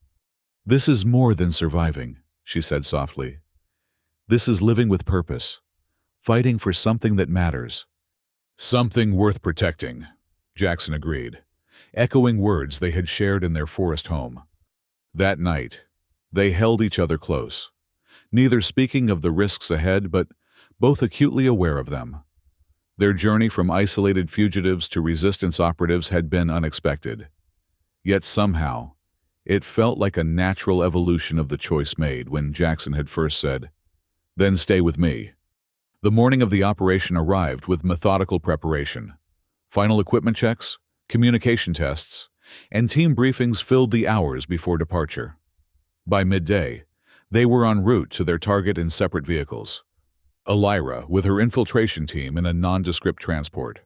"This is more than surviving," she said softly. "This is living with purpose, fighting for something that matters." "Something worth protecting," Jackson agreed, echoing words they had shared in their forest home. That night, they held each other close, neither speaking of the risks ahead but both acutely aware of them. Their journey from isolated fugitives to resistance operatives had been unexpected. Yet somehow, it felt like a natural evolution of the choice made when Jackson had first said, "Then stay with me." The morning of the operation arrived with methodical preparation. Final equipment checks, communication tests, and team briefings filled the hours before departure. By midday, they were en route to their target in separate vehicles. Elira with her infiltration team in a nondescript transport.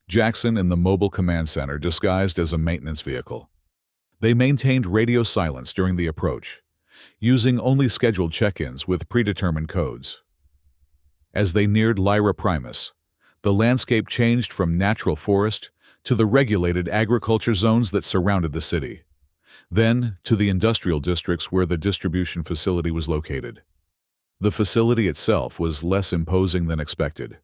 Jackson in the mobile command center disguised as a maintenance vehicle. They maintained radio silence during the approach, using only scheduled check-ins with predetermined codes. As they neared Lyra Primus, the landscape changed from natural forest to the regulated agriculture zones that surrounded the city, then to the industrial districts where the distribution facility was located. The facility itself was less imposing than expected,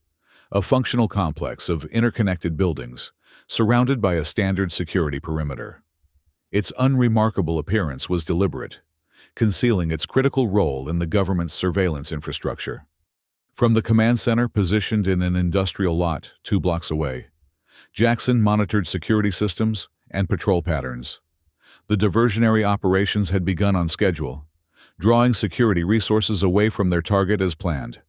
a functional complex of interconnected buildings surrounded by a standard security perimeter. Its unremarkable appearance was deliberate, concealing its critical role in the government's surveillance infrastructure. From the command center positioned in an industrial lot 2 blocks away, Jackson monitored security systems and patrol patterns. The diversionary operations had begun on schedule, drawing security resources away from their target as planned.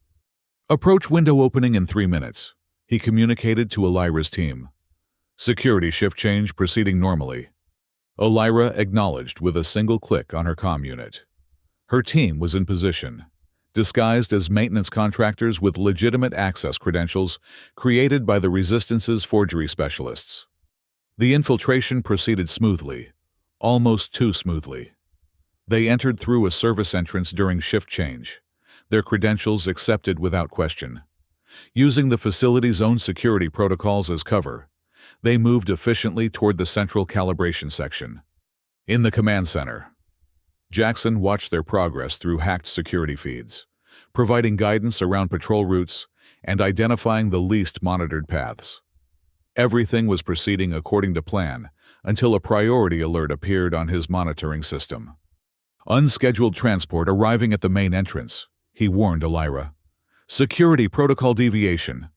"Approach window opening in 3 minutes," he communicated to Elira's team. "Security shift change proceeding normally." Elira acknowledged with a single click on her comm unit. Her team was in position, disguised as maintenance contractors with legitimate access credentials created by the Resistance's forgery specialists. The infiltration proceeded smoothly, almost too smoothly. They entered through a service entrance during shift change, their credentials accepted without question. Using the facility's own security protocols as cover, they moved efficiently toward the central calibration section. In the command center, Jackson watched their progress through hacked security feeds, providing guidance around patrol routes and identifying the least monitored paths. Everything was proceeding according to plan until a priority alert appeared on his monitoring system. "Unscheduled transport arriving at the main entrance," he warned Elira. "Security protocol deviation."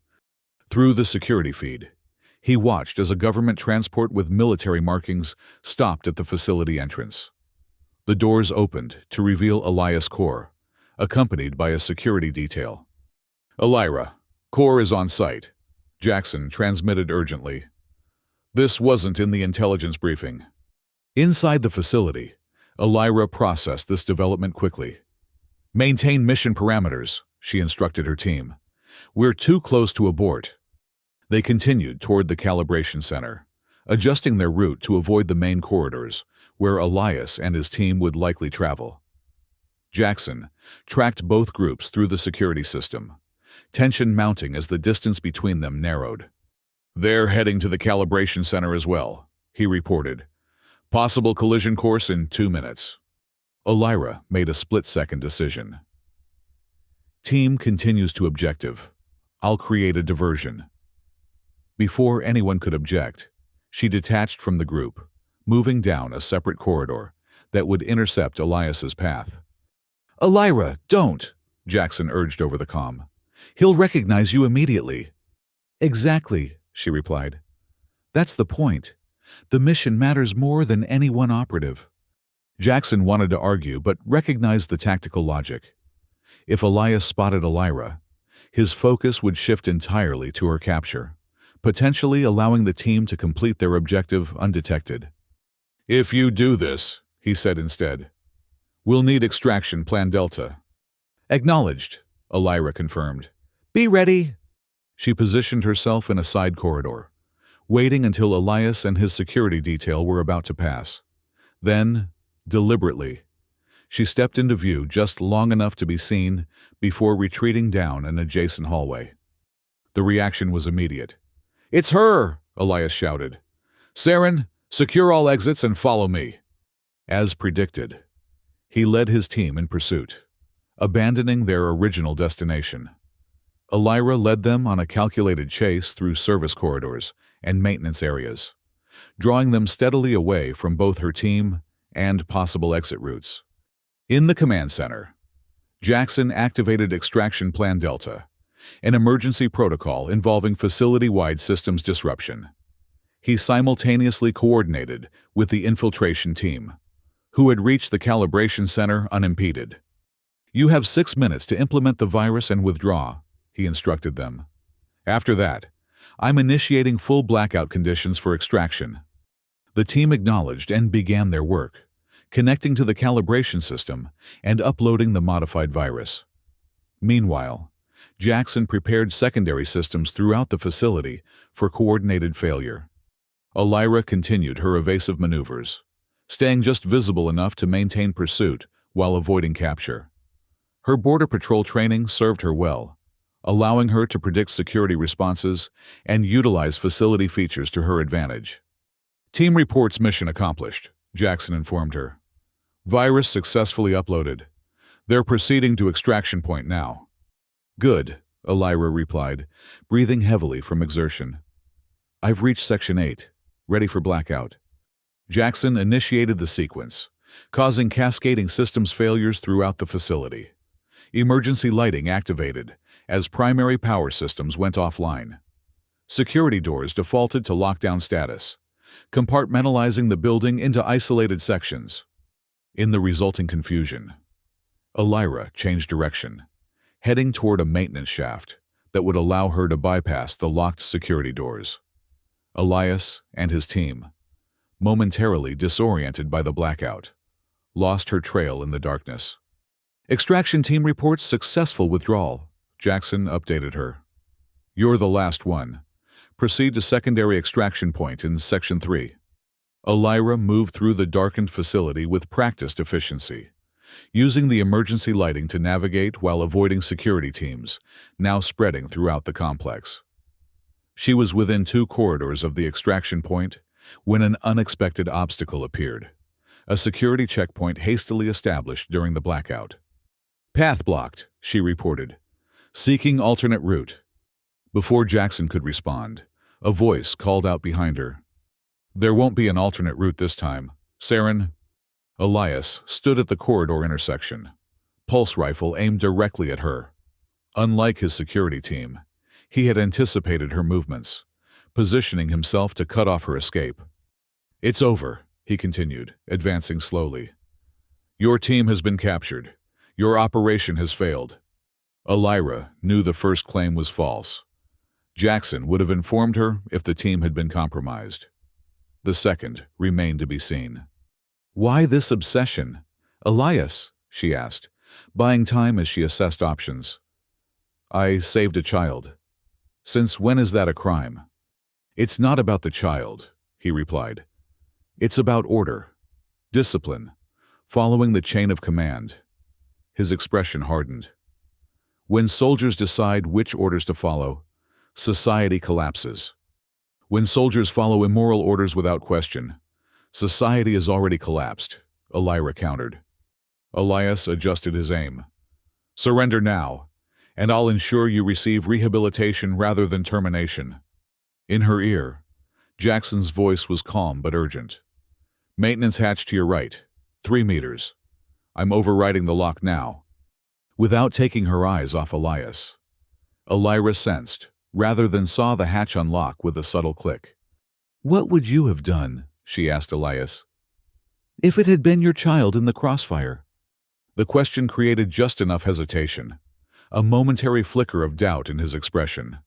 Through the security feed, he watched as a government transport with military markings stopped at the facility entrance. The doors opened to reveal Elias Core, accompanied by a security detail. "Elira, Core is on site," Jackson transmitted urgently. This wasn't in the intelligence briefing. Inside the facility, Elira processed this development quickly. "Maintain mission parameters," she instructed her team. "We're too close to abort." They continued toward the calibration center, adjusting their route to avoid the main corridors, where Elias and his team would likely travel. Jackson tracked both groups through the security system, tension mounting as the distance between them narrowed. "They're heading to the calibration center as well," he reported. "Possible collision course in 2 minutes." Elira made a split-second decision. "Team continues to objective. I'll create a diversion." Before anyone could object, she detached from the group, moving down a separate corridor that would intercept Elias's path. "Elira, don't!" Jackson urged over the comm. "He'll recognize you immediately." "Exactly," she replied. "That's the point. The mission matters more than any one operative." Jackson wanted to argue but recognized the tactical logic. If Elias spotted Elira, his focus would shift entirely to her capture, potentially allowing the team to complete their objective undetected. "If you do this," he said instead, "we'll need extraction Plan Delta." "Acknowledged," Elira confirmed. "Be ready." She positioned herself in a side corridor, waiting until Elias and his security detail were about to pass. Then, deliberately, she stepped into view just long enough to be seen before retreating down an adjacent hallway. The reaction was immediate. "It's her!" Elias shouted. "Saren, secure all exits and follow me." As predicted, he led his team in pursuit, abandoning their original destination. Elira led them on a calculated chase through service corridors and maintenance areas, drawing them steadily away from both her team and possible exit routes. In the command center, Jackson activated Extraction Plan Delta, an emergency protocol involving facility-wide systems disruption. He simultaneously coordinated with the infiltration team, who had reached the calibration center unimpeded. "You have 6 minutes to implement the virus and withdraw," he instructed them. "After that, I'm initiating full blackout conditions for extraction." The team acknowledged and began their work, connecting to the calibration system and uploading the modified virus. Meanwhile, Jackson prepared secondary systems throughout the facility for coordinated failure. Elira continued her evasive maneuvers, staying just visible enough to maintain pursuit while avoiding capture. Her border patrol training served her well, allowing her to predict security responses and utilize facility features to her advantage. "Team reports mission accomplished," Jackson informed her. "Virus successfully uploaded. They're proceeding to extraction point now." "Good," Elira replied, breathing heavily from exertion. "I've reached Section 8, ready for blackout." Jackson initiated the sequence, causing cascading systems failures throughout the facility. Emergency lighting activated as primary power systems went offline. Security doors defaulted to lockdown status, compartmentalizing the building into isolated sections. In the resulting confusion, Elira changed direction, heading toward a maintenance shaft that would allow her to bypass the locked security doors. Elias and his team, momentarily disoriented by the blackout, lost her trail in the darkness. "Extraction team reports successful withdrawal," Jackson updated her. "You're the last one. Proceed to secondary extraction point in Section 3. Elira moved through the darkened facility with practiced efficiency, using the emergency lighting to navigate while avoiding security teams, now spreading throughout the complex. She was within 2 corridors of the extraction point when an unexpected obstacle appeared, a security checkpoint hastily established during the blackout. "Path blocked," she reported. "Seeking alternate route." Before Jackson could respond, a voice called out behind her. "There won't be an alternate route this time, Saren." Elias stood at the corridor intersection, pulse rifle aimed directly at her. Unlike his security team, he had anticipated her movements, positioning himself to cut off her escape. "It's over," he continued, advancing slowly. "Your team has been captured. Your operation has failed." Elira knew the first claim was false. Jackson would have informed her if the team had been compromised. The second remained to be seen. "Why this obsession? Elias," she asked, buying time as she assessed options. I saved a child. Since when is that a crime? It's not about the child, he replied. It's about order, discipline, following the chain of command. His expression hardened. When soldiers decide which orders to follow, society collapses. When soldiers follow immoral orders without question, society has already collapsed, Elira countered. Elias adjusted his aim. Surrender now, and I'll ensure you receive rehabilitation rather than termination. In her ear, Jackson's voice was calm but urgent. Maintenance hatch to your right, 3 meters. I'm overriding the lock now. Without taking her eyes off Elias, Elira sensed, rather than saw the hatch unlock with a subtle click. What would you have done, she asked Elias, if it had been your child in the crossfire? The question created just enough hesitation, a momentary flicker of doubt in his expression.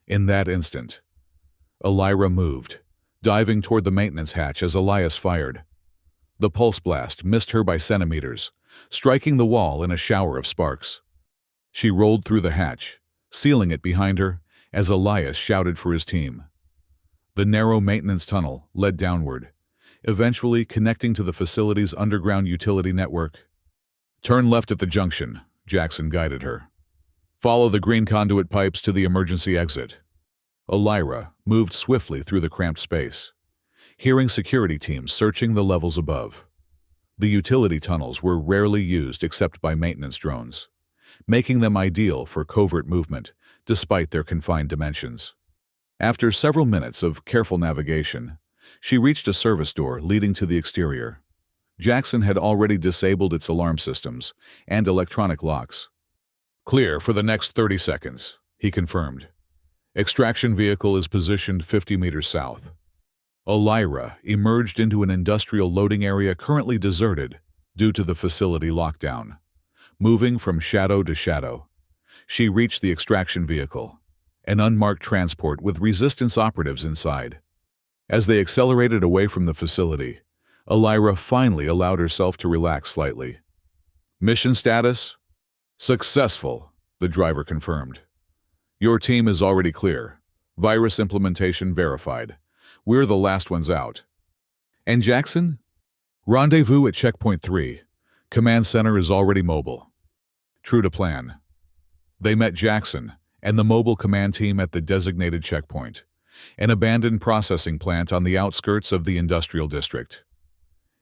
In that instant, Elira moved, diving toward the maintenance hatch as Elias fired. The pulse blast missed her by centimeters, striking the wall in a shower of sparks. She rolled through the hatch, sealing it behind her as Elias shouted for his team. The narrow maintenance tunnel led downward, eventually connecting to the facility's underground utility network. Turn left at the junction, Jackson guided her. Follow the green conduit pipes to the emergency exit. Elira moved swiftly through the cramped space, hearing security teams searching the levels above. The utility tunnels were rarely used except by maintenance drones, making them ideal for covert movement despite their confined dimensions. After several minutes of careful navigation, she reached a service door leading to the exterior. Jackson had already disabled its alarm systems and electronic locks. Clear for the next 30 seconds, he confirmed. Extraction vehicle is positioned 50 meters south. Elira emerged into an industrial loading area currently deserted due to the facility lockdown. Moving from shadow to shadow, she reached the extraction vehicle, an unmarked transport with resistance operatives inside. As they accelerated away from the facility, Elira finally allowed herself to relax slightly. Mission status? Successful, the driver confirmed. Your team is already clear. Virus implementation verified. We're the last ones out. And Jackson? Rendezvous at Checkpoint 3. Command Center is already mobile. True to plan. They met Jackson and the mobile command team at the designated checkpoint, an abandoned processing plant on the outskirts of the industrial district.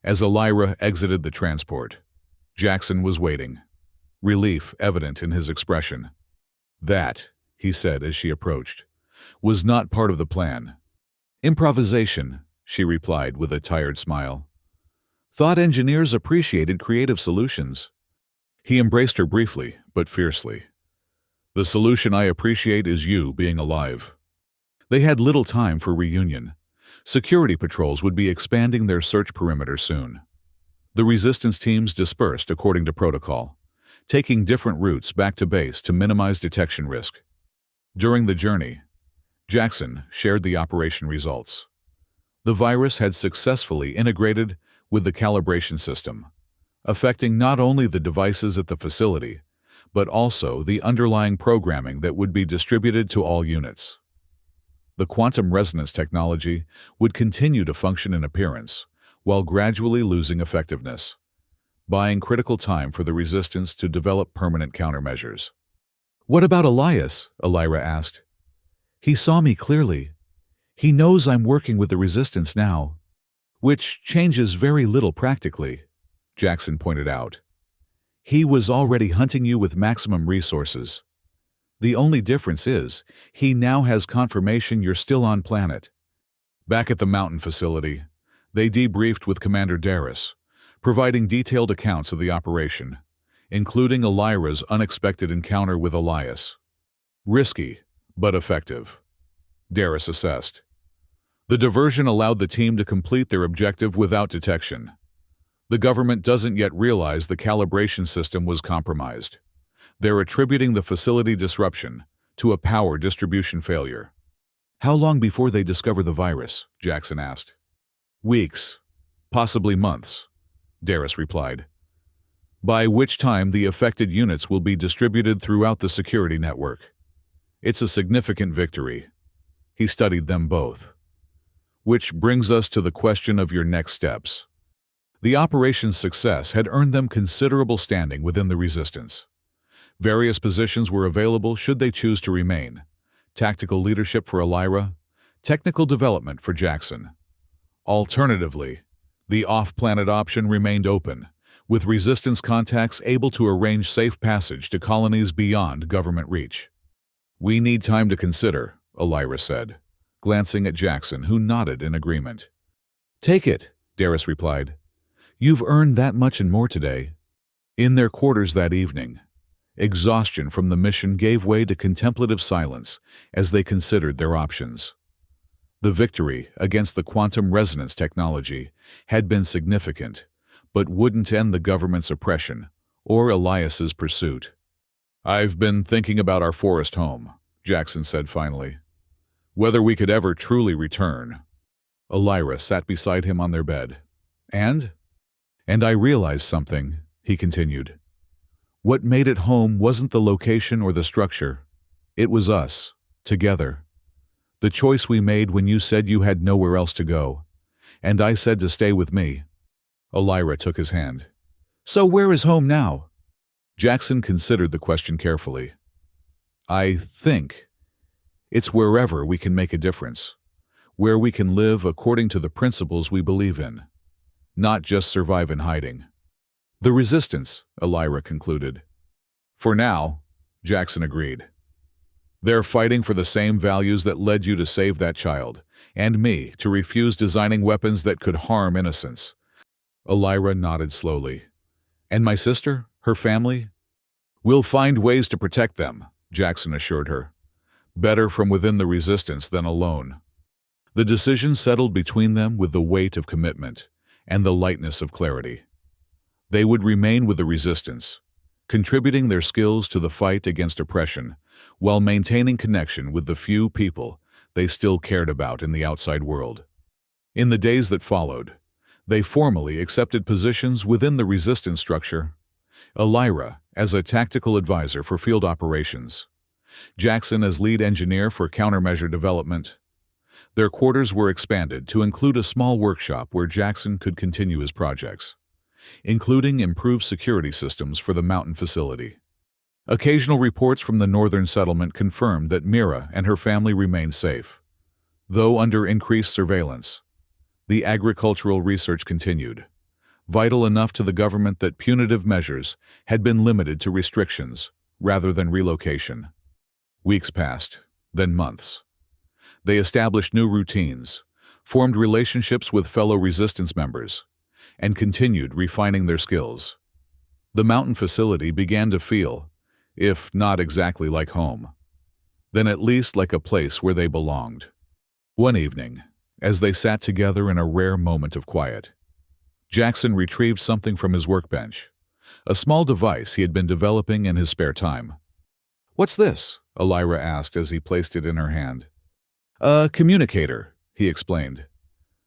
As Elira exited the transport, Jackson was waiting, relief evident in his expression. That, he said as she approached, was not part of the plan. Improvisation, she replied with a tired smile. Thought engineers appreciated creative solutions. He embraced her briefly, but fiercely. The solution I appreciate is you being alive. They had little time for reunion. Security patrols would be expanding their search perimeter soon. The resistance teams dispersed according to protocol, taking different routes back to base to minimize detection risk. During the journey, Jackson shared the operation results. The virus had successfully integrated with the calibration system, affecting not only the devices at the facility, but also the underlying programming that would be distributed to all units. The quantum resonance technology would continue to function in appearance, while gradually losing effectiveness, buying critical time for the resistance to develop permanent countermeasures. What about Elias? Elira asked. He saw me clearly. He knows I'm working with the resistance now, which changes very little practically, Jackson pointed out. He was already hunting you with maximum resources. The only difference is, he now has confirmation you're still on planet. Back at the mountain facility, they debriefed with Commander Darris, providing detailed accounts of the operation, including Elira's unexpected encounter with Elias. Risky, but effective, Darris assessed. The diversion allowed the team to complete their objective without detection. The government doesn't yet realize the calibration system was compromised. They're attributing the facility disruption to a power distribution failure. How long before they discover the virus? Jackson asked. Weeks, possibly months, Darris replied. by which time the affected units will be distributed throughout the security network. It's a significant victory. He studied them both. Which brings us to the question of your next steps. The operation's success had earned them considerable standing within the Resistance. Various positions were available should they choose to remain. Tactical leadership for Elira, technical development for Jackson. Alternatively, the off-planet option remained open, with Resistance contacts able to arrange safe passage to colonies beyond government reach. "We need time to consider," Elira said, glancing at Jackson, who nodded in agreement. "Take it," Darius replied. "You've earned that much and more today." In their quarters that evening, exhaustion from the mission gave way to contemplative silence as they considered their options. The victory against the quantum resonance technology had been significant, but wouldn't end the government's oppression or Elias's pursuit. "I've been thinking about our forest home," Jackson said finally. "Whether we could ever truly return." Elira sat beside him on their bed. And I realized something," he continued. "What made it home wasn't the location or the structure. It was us, together. The choice we made when you said you had nowhere else to go, and I said to stay with me." Elira took his hand. "So where is home now?" Jackson considered the question carefully. "I think it's wherever we can make a difference, where we can live according to the principles we believe in, not just survive in hiding." "The Resistance," Elira concluded. "For now," Jackson agreed. "They're fighting for the same values that led you to save that child, and me to refuse designing weapons that could harm innocents." Elira nodded slowly. "And my sister? Her family?" "We'll find ways to protect them," Jackson assured her. "Better from within the Resistance than alone." The decision settled between them with the weight of commitment and the lightness of clarity. They would remain with the Resistance, contributing their skills to the fight against oppression, while maintaining connection with the few people they still cared about in the outside world. In the days that followed, they formally accepted positions within the Resistance structure. Elira as a tactical advisor for field operations, Jackson as lead engineer for countermeasure development. Their quarters were expanded to include a small workshop where Jackson could continue his projects, including improved security systems for the mountain facility. Occasional reports from the northern settlement confirmed that Mira and her family remained safe, though under increased surveillance. The agricultural research continued, vital enough to the government that punitive measures had been limited to restrictions rather than relocation. Weeks passed, then months. They established new routines, formed relationships with fellow Resistance members, and continued refining their skills. The mountain facility began to feel, if not exactly like home, then at least like a place where they belonged. One evening, as they sat together in a rare moment of quiet, Jackson retrieved something from his workbench, a small device he had been developing in his spare time. "What's this?" Elira asked as he placed it in her hand. "A communicator," he explained,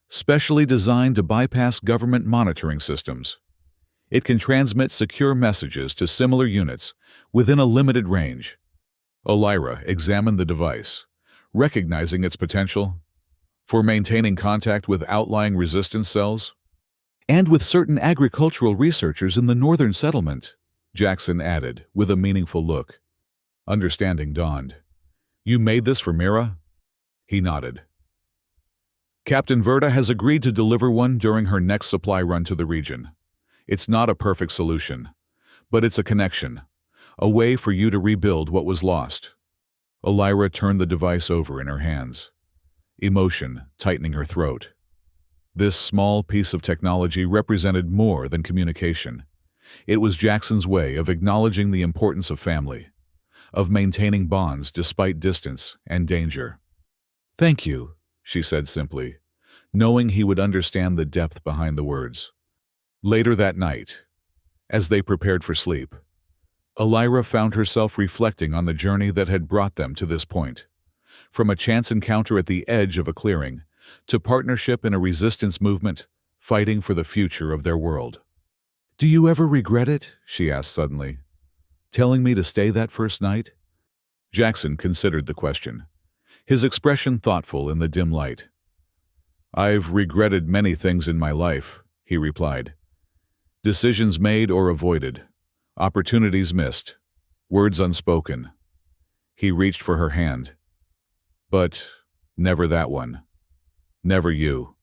"specially designed to bypass government monitoring systems. It can transmit secure messages to similar units within a limited range." Elira examined the device, recognizing its potential for maintaining contact with outlying Resistance cells. "And with certain agricultural researchers in the northern settlement," Jackson added with a meaningful look. Understanding dawned. "You made this for Mira?" He nodded. "Captain Verta has agreed to deliver one during her next supply run to the region. It's not a perfect solution, but it's a connection, a way for you to rebuild what was lost." Elira turned the device over in her hands, emotion tightening her throat. This small piece of technology represented more than communication. It was Jackson's way of acknowledging the importance of family, of maintaining bonds despite distance and danger. "Thank you," she said simply, knowing he would understand the depth behind the words. Later that night, as they prepared for sleep, Elira found herself reflecting on the journey that had brought them to this point. From a chance encounter at the edge of a clearing, to partnership in a Resistance movement, fighting for the future of their world. "Do you ever regret it?" she asked suddenly. "Telling me to stay that first night?" Jackson considered the question, his expression thoughtful in the dim light. "I've regretted many things in my life," he replied. "Decisions made or avoided, opportunities missed, words unspoken." He reached for her hand. "But never that one. Never you."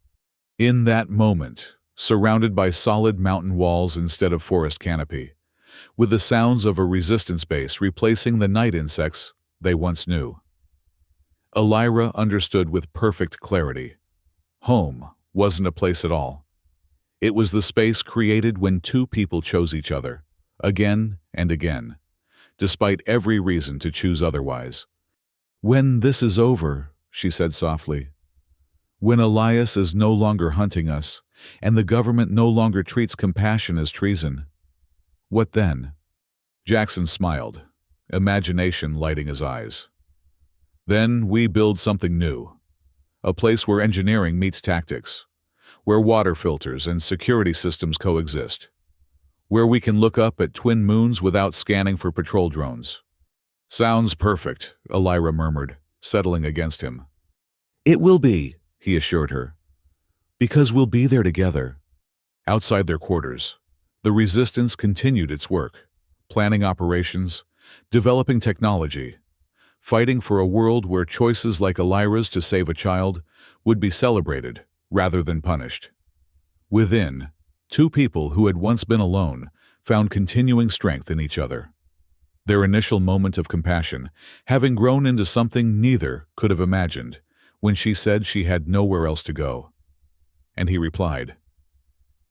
In that moment, surrounded by solid mountain walls instead of forest canopy, with the sounds of a resistance base replacing the night insects they once knew, Elira understood with perfect clarity. Home wasn't a place at all. It was the space created when two people chose each other, again and again, despite every reason to choose otherwise. "When this is over," she said softly, "when Elias is no longer hunting us, and the government no longer treats compassion as treason, what then?" Jackson smiled, imagination lighting his eyes. "Then we build something new. A place where engineering meets tactics, where water filters and security systems coexist, where we can look up at twin moons without scanning for patrol drones." "Sounds perfect," Elira murmured, settling against him. "It will be," he assured her, "because we'll be there together." Outside their quarters, the resistance continued its work, planning operations, developing technology, fighting for a world where choices like Elira's to save a child would be celebrated rather than punished. Within, two people who had once been alone found continuing strength in each other. Their initial moment of compassion having grown into something neither could have imagined when she said she had nowhere else to go. And he replied,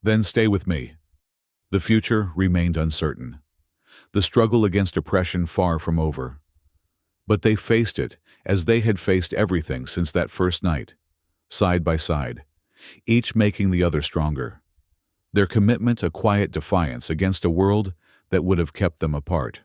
"Then stay with me." The future remained uncertain, the struggle against oppression far from over. But they faced it as they had faced everything since that first night, side by side, each making the other stronger. Their commitment a quiet defiance against a world that would have kept them apart.